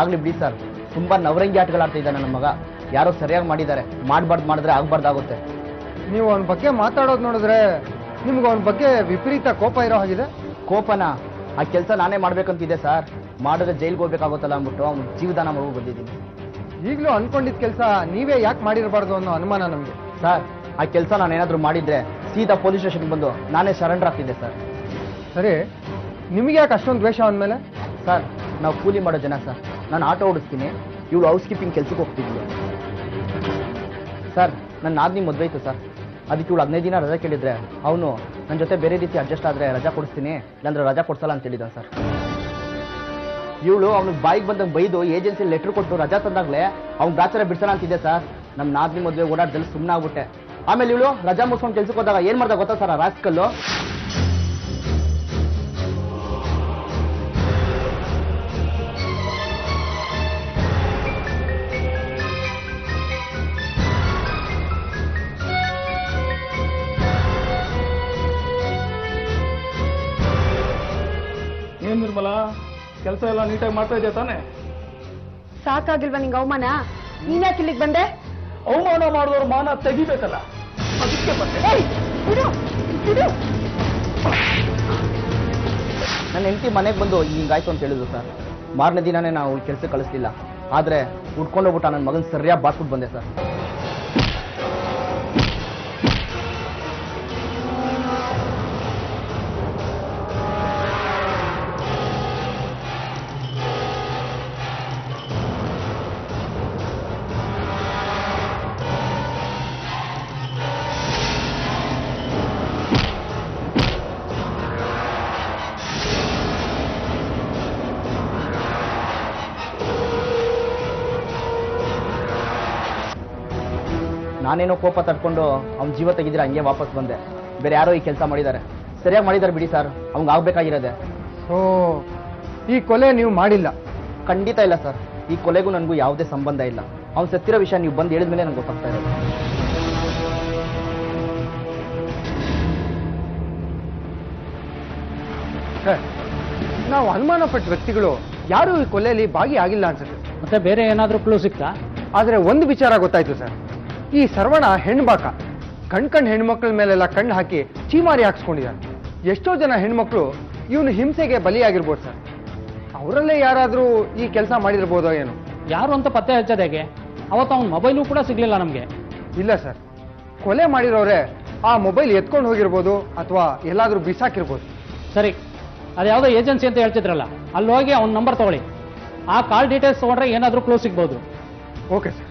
ಆಗ್ಲಿ ಬಿಡಿ ಸರ್. ತುಂಬಾ ನವರಂಗಿ ಆಟಗಳಾಡ್ತಾ ಇದ್ದಾನೆ ನಮ್ಮ ಮಗ. ಯಾರೋ ಸರಿಯಾಗಿ ಮಾಡಿದ್ದಾರೆ. ಮಾಡಬಾರ್ದು ಮಾಡಿದ್ರೆ ಆಗಬಾರ್ದಾಗುತ್ತೆ. ನೀವು ಅವನ ಬಗ್ಗೆ ಮಾತಾಡೋದು ನೋಡಿದ್ರೆ ನಿಮ್ಗೆ ಅವನ ಬಗ್ಗೆ ವಿಪರೀತ ಕೋಪ ಇರೋ ಹಾಗಿದೆ. ಕೋಪನ? ಆ ಕೆಲಸ ನಾನೇ ಮಾಡ್ಬೇಕಂತಿದೆ ಸರ್. ಮಾಡಿದ್ರೆ ಜೈಲ್ಗೆ ಹೋಗ್ಬೇಕಾಗುತ್ತಲ್ಲ ಅಂದ್ಬಿಟ್ಟು ಅವ್ನು ಜೀವದಾನ ಮಗು ಬಂದಿದ್ದೀನಿ. ಈಗಲೂ ಅನ್ಕೊಂಡಿದ್ದ ಕೆಲಸ ನೀವೇ ಯಾಕೆ ಮಾಡಿರಬಾರ್ದು ಅನ್ನೋ ಅನುಮಾನ ನಮಗೆ. ಸರ್, ಆ ಕೆಲಸ ನಾನು ಏನಾದರೂ ಮಾಡಿದ್ರೆ ಸೀದಾ ಪೊಲೀಸ್ ಸ್ಟೇಷನ್ಗೆ ಬಂದು ನಾನೇ ಸರೆಂಡರ್ ಆಗ್ತಿದ್ದೆ ಸರ್. ಸರಿ, ನಿಮಗೆ ಯಾಕೆ ಅಷ್ಟೊಂದು ದ್ವೇಷ ಅಂದಮೇಲೆ? ಸರ್, ನಾವು ಕೂಲಿ ಮಾಡೋ ಜನ ಸರ್. ನಾನು ಆಟೋ ಓಡಿಸ್ತೀನಿ, ಇವಳು ಹೌಸ್ ಕೀಪಿಂಗ್ ಕೆಲಸಕ್ಕೆ ಹೋಗ್ತಿದ್ವಿ ಸರ್. ನನ್ನ ನಾದಿನಿ ಮದುವೆ ಇತ್ತು ಸರ್. ಅದಕ್ಕೆ ಇವಳು 15 ದಿನ ರಜೆ ಕೇಳಿದ್ರೆ ಅವನು ನನ್ನ ಜೊತೆ ಬೇರೆ ರೀತಿ ಅಡ್ಜಸ್ಟ್ ಆದರೆ ರಜಾ ಕೊಡಿಸ್ತೀನಿ, ಇಲ್ಲಾಂದ್ರೆ ರಜಾ ಕೊಡ್ಸಲ್ಲ ಅಂತ ಹೇಳಿದ್ದಾನೆ ಸರ್. ಇವಳು ಅವ್ನಿಗೆ ಬಾಯಿಗೆ ಬಂದಂಗೆ ಬೈದು ಏಜೆನ್ಸಿ ಲೆಟ್ರ್ ಕೊಟ್ಟು ರಜಾ ತಂದಾಗಲೇ ಅವ್ನು ಬ್ರಾಚರ ಬಿಡ್ಸೋಣ ಅಂತಿದ್ದೆ ಸರ್. ನಮ್ಮ ನಾದಿನಿ ಮದುವೆ ಓಡಾಟದಲ್ಲಿ ಸುಮ್ಮನೆ ಆಗ್ಬಿಟ್ಟೆ. ಆಮೇಲೆ ಇವಳು ರಜಾ ಮುಗಿಸ್ಕೊಂಡು ಕೆಲ್ಸಕ್ಕೆ ಹೋದಾಗ ಏನು ಮಾಡ್ದಾಗ ಗೊತ್ತಾ ಸರ್? ಆ ರಾಸ್ಕಲ್ಲು ಏನ್ ನಿರ್ಮಲಾ, ಕೆಲಸ ಎಲ್ಲ ನೀಟಾಗಿ ಮಾಡ್ತಾ ಇದೆಯಾ ತಾನೆ? ಸಾಕಾಗಿಲ್ವಾ ನಿಂಗೆ ಅವಮಾನ? ನೀನ್ಯಾಕೆ ಇಲ್ಲಿಗೆ ಬಂದೆ? ಅವಮಾನ ಮಾಡಿದವ್ರ ಮಾನ ತೆಗಿಬೇಕಲ್ಲ, ಅದಕ್ಕೆ ಬಂದೆ. ನನ್ನ ಹೆಂಡತಿ ಮನೆಗೆ ಬಂದು ಹಿಂಗಾಯ್ತು ಅಂತ ಹೇಳಿದ್ರು ಸರ್. ಮಾರನೇ ದಿನನೇ ನಾವು ಕೆಲಸಕ್ಕೆ ಕಳಿಸ್ಲಿಲ್ಲ. ಆದರೆ ಉಟ್ಕೊಂಡೋಗ್ಬಿಟ್ಟ ನನ್ನ ಮಗನ ಸರಿಯಾಗಿ ಬಾಸ್ಬಿಟ್ಟು ಬಂದೆ ಸರ್. ನಾನೇನೋ ಕೋಪ ತಡ್ಕೊಂಡು ಅವ್ನ ಜೀವ ತೆಗಿದಿರ ಹಂಗೆ ವಾಪಸ್ ಬಂದೆ. ಬೇರೆ ಯಾರೋ ಈ ಕೆಲಸ ಮಾಡಿದ್ದಾರೆ. ಸರಿಯಾಗಿ ಮಾಡಿದ್ದಾರೆ ಬಿಡಿ ಸರ್, ಅವ್ನಿಗೆ ಆಗ್ಬೇಕಾಗಿರೋದೆ. ಸೊ ಈ ಕೊಲೆ ನೀವು ಮಾಡಿಲ್ಲ? ಖಂಡಿತ ಇಲ್ಲ ಸರ್, ಈ ಕೊಲೆಗೂ ನನಗೂ ಯಾವುದೇ ಸಂಬಂಧ ಇಲ್ಲ. ಅವ್ನು ಸತ್ತಿರೋ ವಿಷಯ ನೀವು ಬಂದು ಹೇಳಿದ್ಮೇಲೆ ನನಗೆ ಗೊತ್ತಾಗ್ತಾ ಇರೋದು. ಸರ್, ನಾವು ಅನುಮಾನ ಪಟ್ಟ ವ್ಯಕ್ತಿಗಳು ಯಾರು ಈ ಕೊಲೆಯಲ್ಲಿ ಭಾಗಿಯಾಗಿಲ್ಲ ಅನ್ಸುತ್ತೆ. ಮತ್ತೆ ಬೇರೆ ಏನಾದರೂ ಕ್ಲೂ ಸಿಕ್ತಾ? ಆದ್ರೆ ಒಂದು ವಿಚಾರ ಗೊತ್ತಾಯ್ತು ಸರ್, ಈ ಸರ್ವಣ ಹೆಣ್ಬಾಕ ಕಣ್ ಹೆಣ್ಮಕ್ಳ ಮೇಲೆಲ್ಲ ಕಣ್ಣು ಹಾಕಿ ಚೀಮಾರಿ ಹಾಕ್ಸ್ಕೊಂಡಿದ್ದಾರೆ. ಎಷ್ಟೋ ಜನ ಹೆಣ್ಮಕ್ಳು ಇವನು ಹಿಂಸೆಗೆ ಬಲಿಯಾಗಿರ್ಬೋದು ಸರ್. ಅವರಲ್ಲೇ ಯಾರಾದರೂ ಈ ಕೆಲಸ ಮಾಡಿರ್ಬೋದೋ ಏನು? ಯಾರು ಅಂತ ಪತ್ತೆ ಹಚ್ಚೋದು ಹೇಗೆ? ಅವತ್ತು ಅವ್ನ ಮೊಬೈಲು ಕೂಡ ಸಿಗ್ಲಿಲ್ಲ ನಮಗೆ. ಇಲ್ಲ ಸರ್, ಕೊಲೆ ಮಾಡಿರೋರೆ ಆ ಮೊಬೈಲ್ ಎತ್ಕೊಂಡು ಹೋಗಿರ್ಬೋದು ಅಥವಾ ಎಲ್ಲಾದರೂ ಬಿಸಾಕಿರ್ಬೋದು. ಸರಿ, ಅದು ಯಾವುದೋ ಏಜೆನ್ಸಿ ಅಂತ ಹೇಳ್ತಿದ್ರಲ್ಲ, ಅಲ್ಲಿ ಹೋಗಿ ಅವ್ನ ನಂಬರ್ ತಗೊಳ್ಳಿ. ಆ ಕಾಲ್ ಡೀಟೇಲ್ಸ್ ತಗೊಂಡ್ರೆ ಏನಾದರೂ ಕ್ಲೂ ಸಿಗ್ಬೋದು. Okay sir.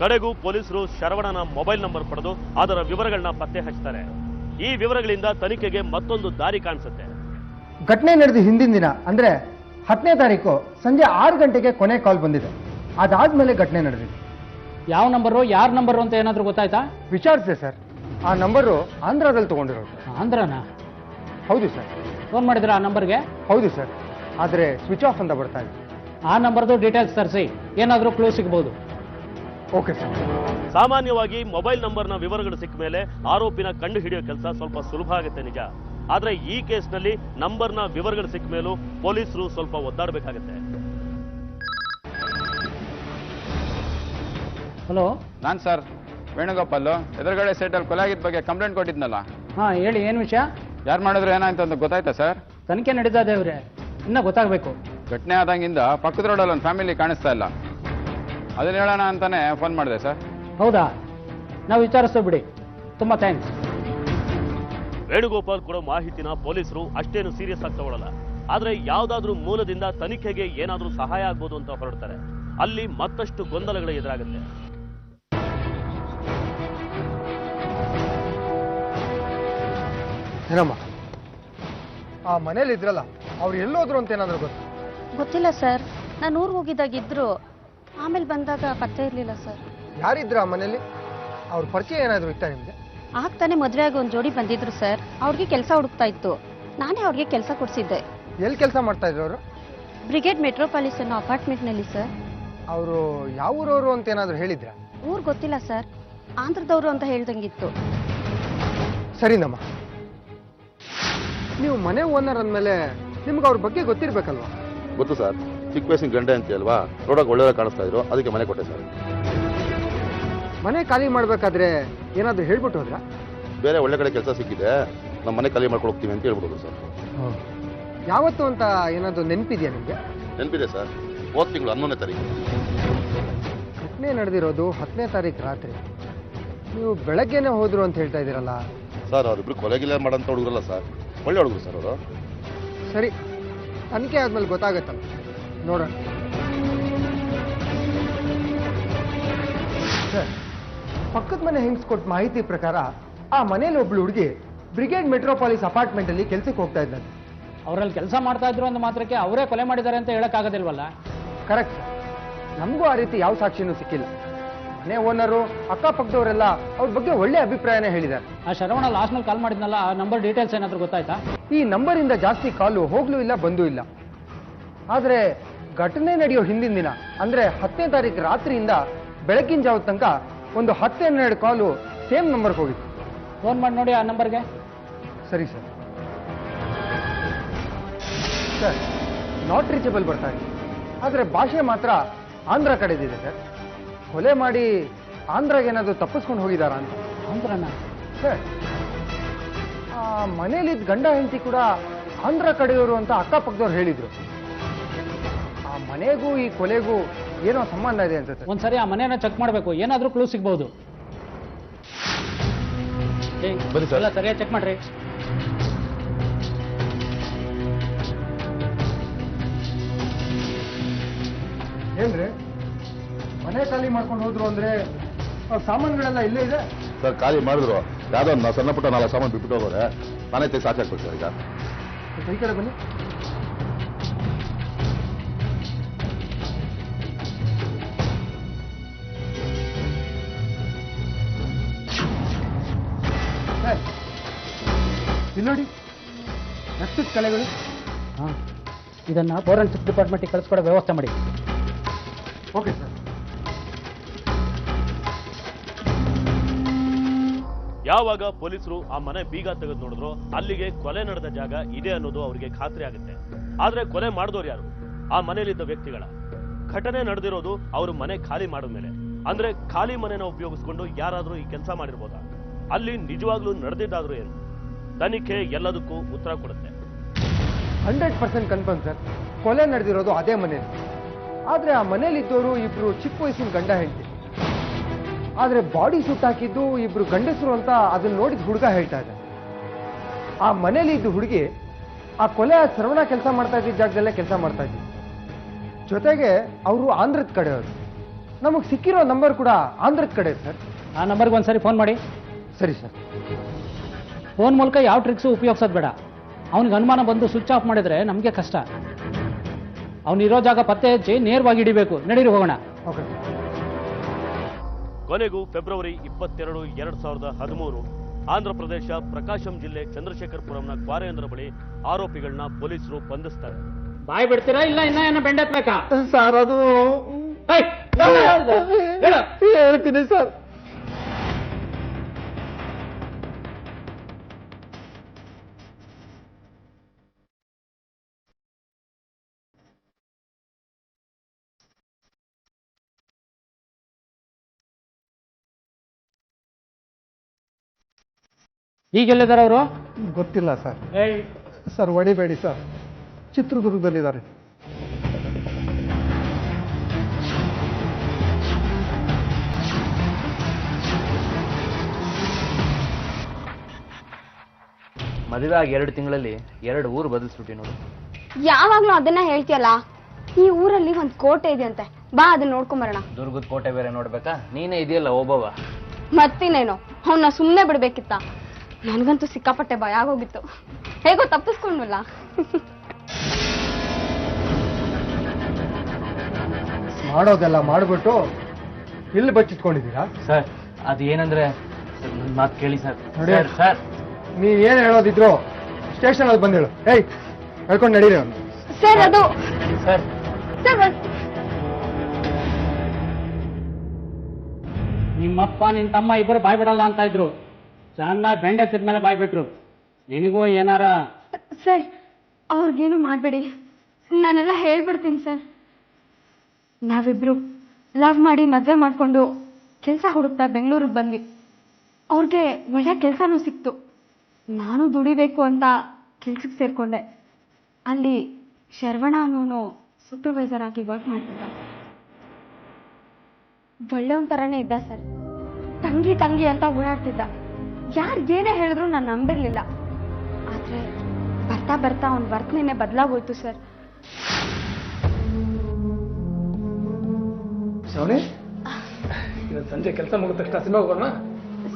ಕಡೆಗೂ ಪೊಲೀಸರು ಶರವಣನ ಮೊಬೈಲ್ ನಂಬರ್ ಪಡೆದು ಅದರ ವಿವರಗಳನ್ನ ಪತ್ತೆ ಹಚ್ತಾರೆ. ಈ ವಿವರಗಳಿಂದ ತನಿಖೆಗೆ ಮತ್ತೊಂದು ದಾರಿ ಕಾಣಿಸುತ್ತೆ. ಘಟನೆ ನಡೆದ ಹಿಂದಿನ ದಿನ ಅಂದ್ರೆ 10ನೇ ತಾರೀಕು ಸಂಜೆ 6 ಗಂಟೆಗೆ ಕೊನೆ ಕಾಲ್ ಬಂದಿದೆ. ಅದಾದ್ಮೇಲೆ ಘಟನೆ ನಡೆದಿದೆ. ಯಾವ ನಂಬರು, ಯಾರ ನಂಬರು ಅಂತ ಏನಾದರೂ ಗೊತ್ತಾಯ್ತಾ? ವಿಚಾರಿಸಿದೆ ಸರ್, ಆ ನಂಬರು ಆಂಧ್ರದಲ್ಲಿ ತಗೊಂಡಿರೋದು. ಆಂಧ್ರನಾ? ಹೌದು ಸರ್. ಫೋನ್ ಮಾಡಿದ್ರ ಆ ನಂಬರ್ಗೆ? ಹೌದು ಸರ್, ಆದರೆ ಸ್ವಿಚ್ ಆಫ್ ಅಂತ ಬರ್ತಾ ಇದೆ. ಆ ನಂಬರ್ದು ಡೀಟೇಲ್ಸ್ ತರಿಸಿ, ಏನಾದರೂ ಕ್ಲೂ ಸಿಗ್ಬೋದು. Okay sir. ಸಾಮಾನ್ಯವಾಗಿ ಮೊಬೈಲ್ ನಂಬರ್ನ ವಿವರಗಳು ಸಿಕ್ಕ ಮೇಲೆ ಆರೋಪಿನ ಕಂಡು ಹಿಡಿಯೋ ಕೆಲಸ ಸ್ವಲ್ಪ ಸುಲಭ ಆಗುತ್ತೆ ನಿಜ. ಆದ್ರೆ ಈ ಕೇಸ್ನಲ್ಲಿ ನಂಬರ್ನ ವಿವರಗಳು ಸಿಕ್ಕ ಮೇಲೂ ಪೊಲೀಸರು ಸ್ವಲ್ಪ ಒದ್ದಾಡಬೇಕಾಗತ್ತೆ. ಹಲೋ, ನಾನು ಸರ್ ವೇಣುಗೋಪಾಲ್, ಎದುರುಗಡೆ ಸೈಟಲ್ಲಿ ಕೊಲೆ ಆಗಿದ್ದ ಬಗ್ಗೆ ಕಂಪ್ಲೇಂಟ್ ಕೊಟ್ಟಿದ್ನಲ್ಲ. ಹಾಂ ಹೇಳಿ, ಏನು ವಿಷಯ? ಯಾರು ಮಾಡಿದ್ರು ಏನಾಯ್ತು ಅಂತ ಗೊತ್ತಾಯ್ತಾ ಸರ್? ತನಿಖೆ ನಡೀತಾ ದೇವ್ರೆ, ಇನ್ನೂ ಗೊತ್ತಾಗಬೇಕು. ಘಟನೆ ಆದಂಗಿಂದ ಪಕ್ಕದ ರೋಡಲ್ಲಿ ಒಂದು ಫ್ಯಾಮಿಲಿ ಕಾಣಿಸ್ತಾ ಇಲ್ಲ, ಅದನ್ನ ಹೇಳೋಣ ಅಂತಾನೆ ಫೋನ್ ಮಾಡಿದೆ ಸರ್. ಹೌದಾ? ನಾವು ವಿಚಾರಿಸ್ತೇವೆ ಬಿಡಿ, ತುಂಬ ಥ್ಯಾಂಕ್ಸ್. ವೇಣುಗೋಪಾಲ್ ಕೊಡೋ ಮಾಹಿತಿನ ಪೊಲೀಸರು ಅಷ್ಟೇನು ಸೀರಿಯಸ್ ಆಗಿ ತಗೊಳ್ಳಲ್ಲ. ಆದ್ರೆ ಯಾವ್ದಾದ್ರೂ ಮೂಲದಿಂದ ತನಿಖೆಗೆ ಏನಾದ್ರೂ ಸಹಾಯ ಆಗ್ಬೋದು ಅಂತ ಹೊರಡ್ತಾರೆ. ಅಲ್ಲಿ ಮತ್ತಷ್ಟು ಗೊಂದಲಗಳು ಎದುರಾಗುತ್ತೆ. ಏನಮ್ಮ, ಆ ಮನೇಲಿ ಇದ್ರಲ್ಲ, ಅವ್ರು ಎಲ್ಲೋದ್ರು ಅಂತ ಏನಾದ್ರು ಗೊತ್ತಿಲ್ಲ ಸರ್. ನಾನು ಊರಿಗೆ ಹೋಗಿದ್ದಾಗಿದ್ರು, ಆಮೇಲೆ ಬಂದಾಗ ಪತ್ತೆ ಇರಲಿಲ್ಲ ಸರ್. ಯಾರಿದ್ರು ಆ ಮನೇಲಿ? ಅವ್ರ ಪರಿಚಯ ಏನಾದ್ರು ಇತ್ತ ನಿಮ್ಗೆ? ಆಗ್ತಾನೆ ಮದುವೆ ಆಗಿ ಒಂದು ಜೋಡಿ ಬಂದಿದ್ರು ಸರ್. ಅವ್ರಿಗೆ ಕೆಲಸ ಹುಡುಕ್ತಾ ಇತ್ತು, ನಾನೇ ಅವ್ರಿಗೆ ಕೆಲಸ ಕೊಡಿಸಿದ್ದೆ. ಎಲ್ಲಿ ಕೆಲಸ ಮಾಡ್ತಾ ಇದ್ರು ಅವರು? ಬ್ರಿಗೇಡ್ ಮೆಟ್ರೋಪಾಲಿಸ್ ಅನ್ನೋ ಅಪಾರ್ಟ್ಮೆಂಟ್ನಲ್ಲಿ ಸರ್. ಅವರು ಯಾವ ಊರವರು ಅಂತ ಏನಾದ್ರು ಹೇಳಿದ್ರ? ಊರು ಗೊತ್ತಿಲ್ಲ ಸರ್, ಆಂಧ್ರದವರು ಅಂತ ಹೇಳ್ದಂಗಿತ್ತು. ಸರಿನಮ್ಮ, ನೀವು ಮನೆ ಓನರ್ ಅಂದಮೇಲೆ ನಿಮ್ಗೆ ಅವ್ರ ಬಗ್ಗೆ ಗೊತ್ತಿರ್ಬೇಕಲ್ವಾ? ಗೊತ್ತು ಸರ್, ಚಿಕ್ಕ ವಯಸ್ಸಿನ ಗಂಡೆ ಅಂತ ಅಲ್ವಾ, ನೋಡೋಕೆ ಒಳ್ಳೆಯವ್ರ ಕಾಣಿಸ್ತಾ ಇದ್ರು, ಅದಕ್ಕೆ ಮನೆ ಕೊಟ್ಟೆ ಸರ್. ಮನೆ ಖಾಲಿ ಮಾಡ್ಬೇಕಾದ್ರೆ ಏನಾದ್ರು ಹೇಳ್ಬಿಟ್ಟು ಹೋದ್ರ? ಬೇರೆ ಒಳ್ಳೆ ಕಡೆ ಕೆಲಸ ಸಿಕ್ಕಿದೆ, ನಮ್ಮ ಮನೆ ಖಾಲಿ ಮಾಡ್ಕೊಂಡು ಹೋಗ್ತೀವಿ ಅಂತ ಹೇಳ್ಬಿಡೋದು ಸರ್. ಯಾವತ್ತು ಅಂತ ಏನಾದ್ರು ನೆನಪಿದೆಯಾ ನಿಮಗೆ? ನೆನಪಿದೆ ಸರ್, ಹೋದ ತಿಂಗಳು 11ನೇ ತಾರೀಕು. ಘಟನೆ ನಡೆದಿರೋದು 10ನೇ ತಾರೀಕು ರಾತ್ರಿ. ನೀವು ಬೆಳಗ್ಗೆನೆ ಹೋದ್ರು ಅಂತ ಹೇಳ್ತಾ ಇದ್ದೀರಲ್ಲ ಸರ್? ಅವರಿಬ್ರು ಕೊಲೆಗಿಲ್ಲ ಮಾಡೋಂಥ ಹುಡುಗರಲ್ಲ ಸರ್, ಒಳ್ಳೆ ಹುಡುಗರು ಸರ್ ಅವರು. ಸರಿ, ತನಿಖೆ ಆದ್ಮೇಲೆ ಗೊತ್ತಾಗತ್ತಲ್ಲ, ನೋಡೋಣ. ಸರ್, ಪಕ್ಕದ ಮನೆ ಹೆಂಗ್ಸ್ ಕೊಟ್ಟ ಮಾಹಿತಿ ಪ್ರಕಾರ ಆ ಮನೇಲಿ ಒಬ್ಳು ಹುಡುಗಿ ಬ್ರಿಗೇಡ್ ಮೆಟ್ರೋಪಾಲಿಸ್ ಅಪಾರ್ಟ್ಮೆಂಟ್ ಅಲ್ಲಿ ಕೆಲ್ಸಕ್ಕೆ ಹೋಗ್ತಾ ಇದ್ದಂತೆ. ಅವರಲ್ಲಿ ಕೆಲಸ ಮಾಡ್ತಾ ಇದ್ರು ಅಂದ ಮಾತ್ರಕ್ಕೆ ಅವರೇ ಕೊಲೆ ಮಾಡಿದ್ದಾರೆ ಅಂತ ಹೇಳಕ್ಕಾಗೋದಿಲ್ವಲ್ಲ? ಕರೆಕ್ಟ್ ಸರ್, ನಮಗೂ ಆ ರೀತಿ ಯಾವ ಸಾಕ್ಷಿನೂ ಸಿಕ್ಕಿಲ್ಲ. ಮನೆ ಓನರು ಅಕ್ಕಪಕ್ಕದವರೆಲ್ಲ ಅವ್ರ ಬಗ್ಗೆ ಒಳ್ಳೆ ಅಭಿಪ್ರಾಯನೇ ಹೇಳಿದ್ದಾರೆ. ಆ ಶರವಣ ಲಾಸ್ಟ್ನಲ್ಲಿ ಕಾಲ್ ಮಾಡಿದ್ನಲ್ಲ, ಆ ನಂಬರ್ ಡೀಟೇಲ್ಸ್ ಏನಾದರೂ ಗೊತ್ತಾಯ್ತಾ? ಈ ನಂಬರಿಂದ ಜಾಸ್ತಿ ಕಾಲು ಹೋಗ್ಲೂ ಇಲ್ಲ, ಬಂದೂ ಇಲ್ಲ. ಆದರೆ ಘಟನೆ ನಡೆಯೋ ಹಿಂದಿನ ದಿನ ಅಂದ್ರೆ 10ನೇ ತಾರೀಕು ರಾತ್ರಿಯಿಂದ ಬೆಳಗಿನ ಜಾವದ ತನಕ ಒಂದು 10-12 ಕಾಲು ಸೇಮ್ ನಂಬರ್ಗೆ ಹೋಗಿತ್ತು. ಫೋನ್ ಮಾಡಿ ನೋಡಿ ಆ ನಂಬರ್ಗೆ. ಸರಿ ಸರ್. ಸರ್, ನಾಟ್ ರೀಚಬಲ್ ಬರ್ತಾ ಇದೆ, ಆದರೆ ಭಾಷೆ ಮಾತ್ರ ಆಂಧ್ರ ಕಡೆದಿದೆ ಸರ್. ಕೊಲೆ ಮಾಡಿ ಆಂಧ್ರಾಗೆ ಏನಾದರೂ ತಪ್ಪಿಸ್ಕೊಂಡು ಹೋಗಿದಾರಾ ಅಂತ. ಆಂಧ್ರನ? ಸರ್, ಆ ಮನೇಲಿದ್ದ ಗಂಡ ಹೆಂಡತಿ ಕೂಡ ಆಂಧ್ರ ಕಡೆಯವರು ಅಂತ ಅಕ್ಕಪಕ್ಕದವ್ರು ಹೇಳಿದ್ರು. ಆ ಮನೆಗೂ ಈ ಕೊಲೆಗೂ ಏನೋ ಸಂಬಂಧ ಇದೆ ಅನ್ಸುತ್ತೆ. ಒಂದ್ಸರಿ ಆ ಮನೆಯನ್ನ ಚೆಕ್ ಮಾಡಬೇಕು, ಏನಾದರೂ ಕ್ಲೂ ಸಿಗ್ಬಹುದು. ಎಲ್ಲ ಸರಿಯಾಗಿ ಚೆಕ್ ಮಾಡ್ರಿ. ಏನ್ರಿ, ಮನೆ ಖಾಲಿ ಮಾಡ್ಕೊಂಡು ಹೋದ್ರು ಅಂದ್ರೆ ಅವ್ರ ಸಾಮಾನುಗಳೆಲ್ಲ ಇಲ್ಲೇ ಇದೆ ಸರ್? ಖಾಲಿ ಮಾಡಿದ್ರು, ಯಾವುದೋ ಒಂದು ಸಣ್ಣ ಪುಟ್ಟ 4 ಸಾಮಾನು ಬಿಟ್ಬಿಟ್ಟು ಹೋಗೋರೆ, ನಾನೇ ತೆಗೆ ಸಾಕಾಗ್ಬೇಕು ಸರ್. ಈಗ ಈ ಕಡೆ ಬನ್ನಿ. ಇಲ್ಲಿ ನೋಡಿ ರಕ್ತದ ಕಲೆಗಳು. ಹಾಂ, ಇದನ್ನು ಫೋರೆನ್ಸಿಕ್ ಡಿಪಾರ್ಟ್ಮೆಂಟಿಗೆ ಕಳಿಸ್ಕೊಡೋ ವ್ಯವಸ್ಥೆ ಮಾಡಿ. Okay sir. ಯಾವಾಗ ಪೊಲೀಸರು ಆ ಮನೆ ಬೀಗ ತೆಗೆದು ನೋಡಿದ್ರು ಅಲ್ಲಿಗೆ ಕೊಲೆ ನಡೆದ ಜಾಗ ಇದೆ ಅನ್ನೋದು ಅವರಿಗೆ ಖಾತ್ರಿ ಆಗುತ್ತೆ. ಆದ್ರೆ ಕೊಲೆ ಮಾಡಿದವ್ರು ಯಾರು? ಆ ಮನೆಯಲ್ಲಿದ್ದ ವ್ಯಕ್ತಿಗಳ. ಘಟನೆ ನಡೆದಿರೋದು ಅವರು ಮನೆ ಖಾಲಿ ಮಾಡಿದ್ಮೇಲೆ. ಅಂದ್ರೆ ಖಾಲಿ ಮನೆನ ಉಪಯೋಗಿಸ್ಕೊಂಡು ಯಾರಾದ್ರೂ ಈ ಕೆಲಸ ಮಾಡಿರ್ಬೋದಾ? ಅಲ್ಲಿ ನಿಜವಾಗ್ಲೂ ನಡೆದಿದ್ದಾದ್ರೂ ಏನು? ತನಿಖೆ ಎಲ್ಲದಕ್ಕೂ ಉತ್ತರ ಕೊಡುತ್ತೆ. 100% ಕನ್ಫರ್ಮ್ ಸರ್, ಕೊಲೆ ನಡೆದಿರೋದು ಅದೇ ಮನೇಲಿ. ಆದ್ರೆ ಆ ಮನೇಲಿದ್ದವರು ಇಬ್ರು ಚಿಕ್ಕ ವಯಸ್ಸಿನ ಗಂಡ ಹೆಂಡತಿ. ಆದ್ರೆ ಬಾಡಿ ಸುಟ್ಟು ಹಾಕಿದ್ದು ಇಬ್ರು ಗಂಡಸರು ಅಂತ ಅದನ್ನ ನೋಡಿದ ಹುಡುಗ ಹೇಳ್ತಾ ಇದ್ದ. ಆ ಮನೇಲಿ ಇದ್ದ ಹುಡುಗಿ ಆ ಕೊಲೆ ಶ್ರವಣ ಕೆಲಸ ಮಾಡ್ತಾ ಇದ್ದ ಜಾಗದಲ್ಲೇ ಕೆಲಸ ಮಾಡ್ತಾ ಇದ್ವಿ. ಜೊತೆಗೆ ಅವರು ಆಂಧ್ರದ ಕಡೆಯವರು. ನಮಗೆ ಸಿಕ್ಕಿರೋ ನಂಬರ್ ಕೂಡ ಆಂಧ್ರದ ಕಡೆ ಸರ್. ಆ ನಂಬರ್ಗೆ ಒಂದ್ಸರಿ ಫೋನ್ ಮಾಡಿ. ಸರಿ ಸರ್. ಫೋನ್ ಮೂಲಕ ಯಾವ ಟ್ರಿಕ್ಸು ಉಪಯೋಗಿಸೋದು ಬೇಡ. ಅವನಿಗೆ ಅನುಮಾನ ಬಂದು ಸ್ವಿಚ್ ಆಫ್ ಮಾಡಿದ್ರೆ ನಮಗೆ ಕಷ್ಟ. ಅವನಿರೋ ಜಾಗ ಪತ್ತೆ ಹಚ್ಚಿ ನೇರವಾಗಿ ಹಿಡಿಬೇಕು. ನಡೀರಿ ಹೋಗೋಣ. ಓಕೆ. ಕೊನೆಗೂ ಫೆಬ್ರವರಿ 22, 2013 ಆಂಧ್ರ ಪ್ರದೇಶ ಪ್ರಕಾಶಂ ಜಿಲ್ಲೆ ಚಂದ್ರಶೇಖರಪುರಂನ ಕ್ವಾರೆಯೊಂದರ ಬಳಿ ಆರೋಪಿಗಳನ್ನ ಪೊಲೀಸರು ಬಂಧಿಸ್ತಾರೆ. ಬಾಯ್ ಬಿಡ್ತೀರಾ ಇಲ್ಲ ಇನ್ನ ಏನೋ ಬೆಂಡೆತ್ಬೇಕಾ? ಸರ್ ಅದು ಹೇಳ್ತೀನಿ ಸರ್. ಈಗೆಲ್ಲಿದ್ದಾರೆ ಅವರು? ಗೊತ್ತಿಲ್ಲ ಸರ್. ಸರ್ ಹೊಡಿಬೇಡಿ ಸರ್, ಚಿತ್ರದುರ್ಗದಲ್ಲಿದ್ದಾರೆ. ಮದುವೆ ಆಗಿ 2 ತಿಂಗಳಲ್ಲಿ 2 ಊರು ಬದಲಿಸ್ಬಿಟ್ಟು ನೋಡು. ಯಾವಾಗ್ಲೂ ಅದನ್ನ ಹೇಳ್ತೀಯಲ್ಲ. ಈ ಊರಲ್ಲಿ ಒಂದ್ ಕೋಟೆ ಇದೆ ಅಂತೆ, ಬಾ ಅದನ್ನ ನೋಡ್ಕೊಂಬರೋಣ. ದುರ್ಗದ ಕೋಟೆ ಬೇರೆ ನೋಡ್ಬೇಕಾ? ನೀನೇ ಇದೆಯಲ್ಲ ಒಬ್ಬವ. ಮತ್ತಿನೇನು, ಅವನ್ನ ಸುಮ್ಮನೆ ಬಿಡ್ಬೇಕಿತ್ತ? ನನಗಂತೂ ಸಿಕ್ಕಾಪಟ್ಟೆ ಭಯ ಆಗೋಗಿತ್ತು. ಹೇಗೋ ತಪ್ಪಿಸ್ಕೊಂಡ್ವಲ್ಲ. ಮಾಡೋದೆಲ್ಲ ಮಾಡ್ಬಿಟ್ಟು ಇಲ್ಲಿ ಬಚ್ಚಿಟ್ಕೊಂಡಿದ್ದೀರಾ ಸರ್? ಅದು ಏನಂದ್ರೆ ನನ್ನ ಮಾತು ಕೇಳಿ ಸರ್. ನೋಡಿ ಸರ್, ನೀವ್ ಏನ್ ಹೇಳೋದಿದ್ರು ಸ್ಟೇಷನ್ ಅಲ್ಲಿ ಬಂದೇಳು. ಏಯ್ ಹೇಳ್ಕೊಂಡು ನಡೀರಿ ಅವ್ನು. ಸರ್ ಅದು ಸರ್ ನಿಮ್ಮಪ್ಪ ನಿನ್ನ ತಮ್ಮ ಇಬ್ಬರು ಬಾಯ್ ಬಿಡಲ್ಲ ಅಂತ ಇದ್ರು. ಚೆನ್ನಾಗಿ ಬೆಂಡೆ ತಿದ್ಮೇಲೆ ಬಾಯ್ ಬಿಟ್ರು. ನಿನಗೂ ಏನಾರ? ಸರ್ ಅವ್ರಿಗೇನು ಮಾಡಬೇಡಿ, ನಾನೆಲ್ಲ ಹೇಳ್ಬಿಡ್ತೀನಿ ಸರ್. ನಾವಿಬ್ರು ಲವ್ ಮಾಡಿ ಮದುವೆ ಮಾಡಿಕೊಂಡು ಕೆಲಸ ಹುಡುಕ್ತಾ ಬೆಂಗಳೂರಿಗೆ ಬಂದ್ವಿ. ಅವ್ರಿಗೆ ಒಳ್ಳೆ ಕೆಲಸನೂ ಸಿಕ್ತು. ನಾನು ದುಡಿಬೇಕು ಅಂತ ಕೆಲ್ಸಕ್ಕೆ ಸೇರಿಕೊಂಡೆ. ಅಲ್ಲಿ ಶರವಣ ಅನ್ನೋನು ಸೂಪರ್ವೈಸರ್ ಆಗಿ ವರ್ಕ್ ಮಾಡ್ತಿದ್ದ. ಒಳ್ಳೆಯವನ ಥರನೇ ಇದ್ದ ಸರ್. ತಂಗಿ ತಂಗಿ ಅಂತ ಓಡಾಡ್ತಿದ್ದ. ಯಾರು ಏನೇ ಹೇಳಿದ್ರು ನಾನು ನಂಬಿರ್ಲಿಲ್ಲ. ಆದರೆ ಬರ್ತಾ ಬರ್ತಾ ಅವನ ವರ್ತನೆನೇ ಬದಲಾಗೋಯ್ತು ಸರ್. ಶ್ರಾವಣಿ, ಇವತ್ತು ಸಂಜೆ ಕೆಲಸ ಮುಗಿದ ತಕ್ಷಣ ಸಿನಿಮಾಗೆ ಹೋಗೋಣ.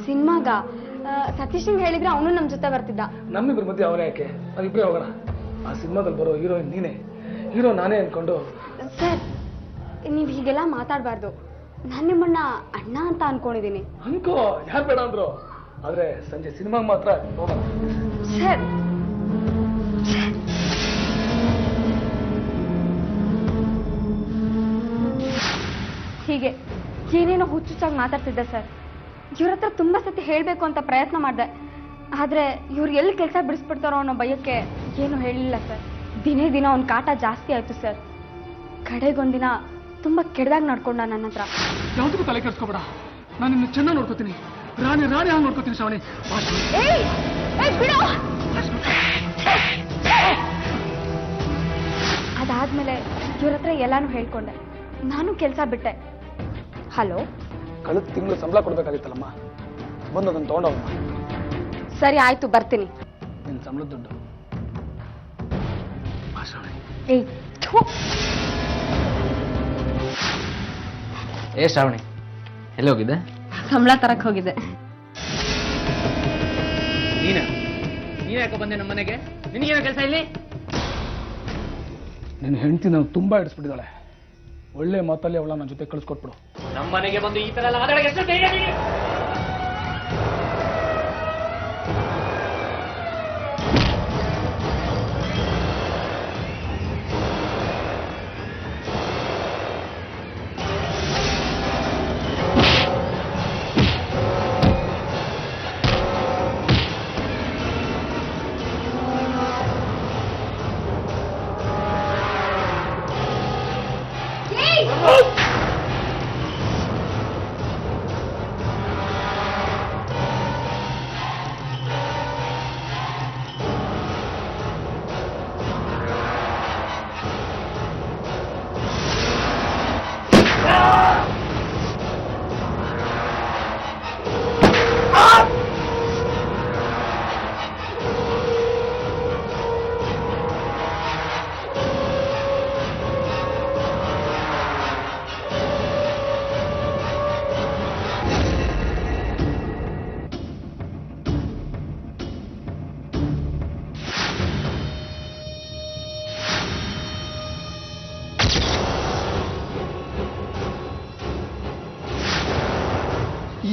ಸಿನಿಮಾಗ ಸತೀಶಂಗ್ ಹೇಳಿದ್ರೆ ಅವನು ನಮ್ಮ ಜೊತೆ ಬರ್ತಿದ್ದ. ನಮ್ಮಿಬ್ರ ಮಧ್ಯೆ ಅವರೇ ಯಾಕೆ, ನಾವಿಬ್ಬರೇ ಹೋಗೋಣ. ಆ ಸಿನಿಮಾದಲ್ಲಿ ಬರೋ ಹೀರೋಯಿನ್ ನೀನೇ, ಹೀರೋ ನಾನೇ ಅನ್ಕೊಂಡು. ಸರ್ ನೀವು ಹೀಗೆಲ್ಲ ಮಾತಾಡಬಾರ್ದು. ನಾನು ನಿಮ್ಮನ್ನ ಅಣ್ಣ ಅಂತ ಅನ್ಕೊಂಡಿದ್ದೀನಿ. ಅನ್ಕೋ, ಯಾರು ಬೇಡ ಅಂದ್ರು. ಆದ್ರೆ ಸಂಜೆ ಸಿನಿಮಾಗೆ ಮಾತ್ರ ಹೋಗೋಣ. ಸರ್ ಹೀಗೆ ಏನೇನೋ ಹುಚ್ಚುಚ್ಚಾಗಿ ಮಾತಾಡ್ತಿದ್ದೆ ಸರ್. ಇವ್ರ ಹತ್ರ ತುಂಬಾ ಸತಿ ಹೇಳ್ಬೇಕು ಅಂತ ಪ್ರಯತ್ನ ಮಾಡಿದೆ. ಆದ್ರೆ ಇವ್ರು ಎಲ್ಲಿ ಕೆಲಸ ಬಿಡಿಸ್ಬಿಡ್ತಾರೋ ಅನ್ನೋ ಭಯಕ್ಕೆ ಏನು ಹೇಳಿಲ್ಲ ಸರ್. ದಿನೇ ದಿನ ಅವ್ನ ಕಾಟ ಜಾಸ್ತಿ ಆಯ್ತು ಸರ್. ಕಡೆಗೊಂದಿನ ತುಂಬಾ ಕೆಡ್ದಾಗ ನಡ್ಕೊಂಡ ನನ್ನ ಹತ್ರ. ಯಾವ್ದಕ್ಕೂ ತಲೆ ಕೆಡ್ಸ್ಕೊಬೇಡ, ನಾನು ನಿನ್ನ ಚೆನ್ನಾಗಿ ನೋಡ್ಕೋತೀನಿ. ರಾಣಿ ರಾಣಿ ಹಾಗೆ ನೋಡ್ಕೋತೀನಿ ಶ್ರಾವಣಿ. ಅದಾದ್ಮೇಲೆ ಇವ್ರ ಹತ್ರ ಎಲ್ಲಾನು ಹೇಳ್ಕೊಂಡೆ. ನಾನು ಕೆಲಸ ಬಿಟ್ಟೆ. ಹಲೋ, ಕಳೆದ ತಿಂಗಳು ಸಂಬಳ ಕೊಡ್ಬೇಕಾಗಿತ್ತಲ್ಲಮ್ಮ, ಬಂದು ಅದನ್ನು ತಗೊಂಡವಮ್ಮ. ಸರಿ ಆಯ್ತು, ಬರ್ತೀನಿ. ನಿನ್ನ ಸಂಬಳದ ದುಡ್ಡು. ಏಯ್ ಥು. ಏ ಶ್ರಾವಣಿ, ಎಲ್ಲಿ ಹೋಗಿದ್ದೆ? ಸಂಬಳ ತರಕ್ ಹೋಗಿದ್ದೆ. ನೀನ ಯಾಕೆ ಬಂದೆ ನಮ್ಮ ಮನೆಗೆ? ನಿನಗೇನೋ ಕೆಲಸ ಇಲ್ಲಿ? ನಿನ್ನ ಹೆಂಡತಿ ನಾವು ತುಂಬಾ ಹಿಡಿಸ್ಬಿಟ್ಟಿದ್ದಾಳೆ. ಒಳ್ಳೆ ಮಾತಲ್ಲಿ ಅವಳ ನನ್ನ ಜೊತೆ ಕಳಿಸ್ಕೊಟ್ಬಿಡು. ನಮ್ಮ ಮನೆಗೆ ಬಂದು ಈ ತರ ಎಲ್ಲ ಮಾತಾಡಕ್ಕೆ ಎಷ್ಟು ಧೈರ್ಯ ನಿನಗೆ?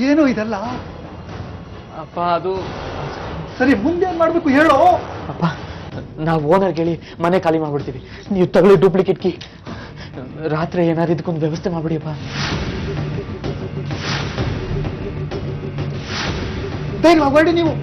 ಏನು ಇದೆಲ್ಲ? ಅಪ್ಪ ಅದು ಸರಿ ಮುಂದೇನ್ ಮಾಡ್ಬೇಕು ಹೇಳೋ? ಅಪ್ಪ ನಾವು ಓನರ್ಗೆ ಹೇಳಿ ಮನೆ ಖಾಲಿ ಮಾಡ್ಬಿಡ್ತೀವಿ. ನೀವು ತಗೊಳ್ಳಿ ಡೂಪ್ಲಿಕೇಟ್ ಕೀ. ರಾತ್ರಿ ಏನಾದ್ರು ಇದಕ್ಕೊಂದು ವ್ಯವಸ್ಥೆ ಮಾಡ್ಬಿಡಿಯಪ್ಪ. ಬೇಗ ಹೊರಡಿ ನೀವು.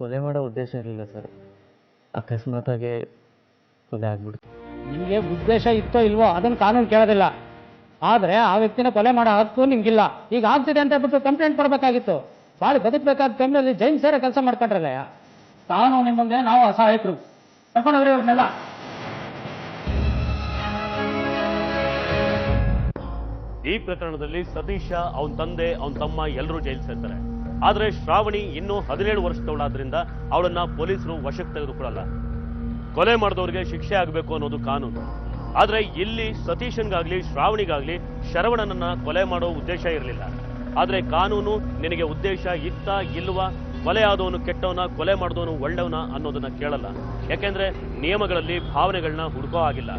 ಕೊಲೆ ಮಾಡೋ ಉದ್ದೇಶ ಇರಲಿಲ್ಲ ಸರ್. ಅಕಸ್ಮಾತಾಗಿ ಕೊಲೆ ಆಗ್ಬಿಡ್ತು. ನಿಮಗೆ ಉದ್ದೇಶ ಇತ್ತೋ ಇಲ್ವೋ ಅದನ್ನು ಕಾನೂನು ಕೇಳೋದಿಲ್ಲ. ಆದರೆ ಆ ವ್ಯಕ್ತಿನ ಕೊಲೆ ಮಾಡೋ ಹಕ್ಕು ನಿಮ್ಗಿಲ್ಲ. ಈಗ ಆಗ್ತಿದೆ ಅಂತ ಬಿಟ್ಟು ಕಂಪ್ಲೇಂಟ್ ಕೊಡಬೇಕಾಗಿತ್ತು. ಭಾಳ ಬದುಕಬೇಕಾದ ಟೈಮ್ನಲ್ಲಿ ಜೈನ್ ಸೇರ ಕೆಲಸ ಮಾಡ್ಕೊಂಡ್ರಲ್ಲ. ಕಾನೂನಿನ ಮುಂದೆ ನಾವು ಅಸಹಾಯಕರು. ಕರ್ಕೊಂಡವ್ರಿ ಅವ್ರನ್ನೆಲ್ಲ. ಈ ಪ್ರಕರಣದಲ್ಲಿ ಸತೀಶ, ಅವನ ತಂದೆ, ಅವನ ತಮ್ಮ ಎಲ್ಲರೂ ಜೈಲು ಸೇರ್ತಾರೆ. ಆದ್ರೆ ಶ್ರಾವಣಿ ಇನ್ನೂ 17 ವರ್ಷದವಳಾದ್ರಿಂದ ಅವಳನ್ನ ಪೊಲೀಸರು ವಶಕ್ಕೆ ತೆಗೆದುಕೊಳ್ಳಲ್ಲ. ಕೊಲೆ ಮಾಡಿದವರಿಗೆ ಶಿಕ್ಷೆ ಆಗಬೇಕು ಅನ್ನೋದು ಕಾನೂನು. ಆದ್ರೆ ಇಲ್ಲಿ ಸತೀಶನ್ಗಾಗ್ಲಿ ಶ್ರಾವಣಿಗಾಗ್ಲಿ ಶರವಣನನ್ನ ಕೊಲೆ ಮಾಡೋ ಉದ್ದೇಶ ಇರಲಿಲ್ಲ. ಆದ್ರೆ ಕಾನೂನು ನಿನಗೆ ಉದ್ದೇಶ ಇತ್ತ ಇಲ್ವಾ, ಕೊಲೆ ಆದವನು ಕೆಟ್ಟವನ, ಕೊಲೆ ಮಾಡಿದವನು ಒಳ್ಳೆಯವನ ಅನ್ನೋದನ್ನ ಕೇಳಲ್ಲ. ಯಾಕೆಂದ್ರೆ ನಿಯಮಗಳಲ್ಲಿ ಭಾವನೆಗಳನ್ನ ಹುಡುಕೋ ಆಗಿಲ್ಲ.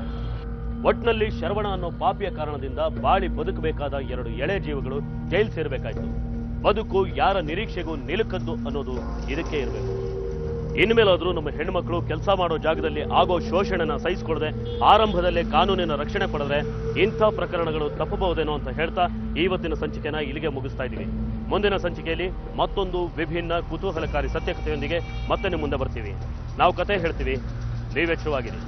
ಒಟ್ನಲ್ಲಿ ಶರವಣ ಅನ್ನೋ ಪಾಪಿಯ ಕಾರಣದಿಂದ ಬಾಳಿ ಬದುಕಬೇಕಾದ 2 ಎಳೆ ಜೀವಗಳು ಜೈಲು ಸೇರ್ಬೇಕಾಯ್ತು. ಬದುಕು ಯಾರ ನಿರೀಕ್ಷೆಗೂ ನಿಲುಕದ್ದು ಅನ್ನೋದು ಇದಕ್ಕೆ ಇರಬೇಕು. ಇನ್ಮೇಲಾದ್ರೂ ನಮ್ಮ ಹೆಣ್ಮಕ್ಳು ಕೆಲಸ ಮಾಡೋ ಜಾಗದಲ್ಲಿ ಆಗೋ ಶೋಷಣೆನ ಸಹಿಸಿಕೊಳ್ಳದೆ ಆರಂಭದಲ್ಲೇ ಕಾನೂನಿನ ರಕ್ಷಣೆ ಪಡೆದ್ರೆ ಇಂಥ ಪ್ರಕರಣಗಳು ತಪ್ಪಬಹುದೇನೋ ಅಂತ ಹೇಳ್ತಾ ಇವತ್ತಿನ ಸಂಚಿಕೆನ ಇಲ್ಲಿಗೆ ಮುಗಿಸ್ತಾ ಇದ್ದೀವಿ. ಮುಂದಿನ ಸಂಚಿಕೆಯಲ್ಲಿ ಮತ್ತೊಂದು ವಿಭಿನ್ನ ಕುತೂಹಲಕಾರಿ ಸತ್ಯಕಥೆಯೊಂದಿಗೆ ಮತ್ತೆ ನಿಮ್ಮ ಮುಂದೆ ಬರ್ತೀವಿ. ನಾವು ಕತೆ ಹೇಳ್ತೀವಿ, ನೀವೆಚ್ಚರವಾಗಿರಿ.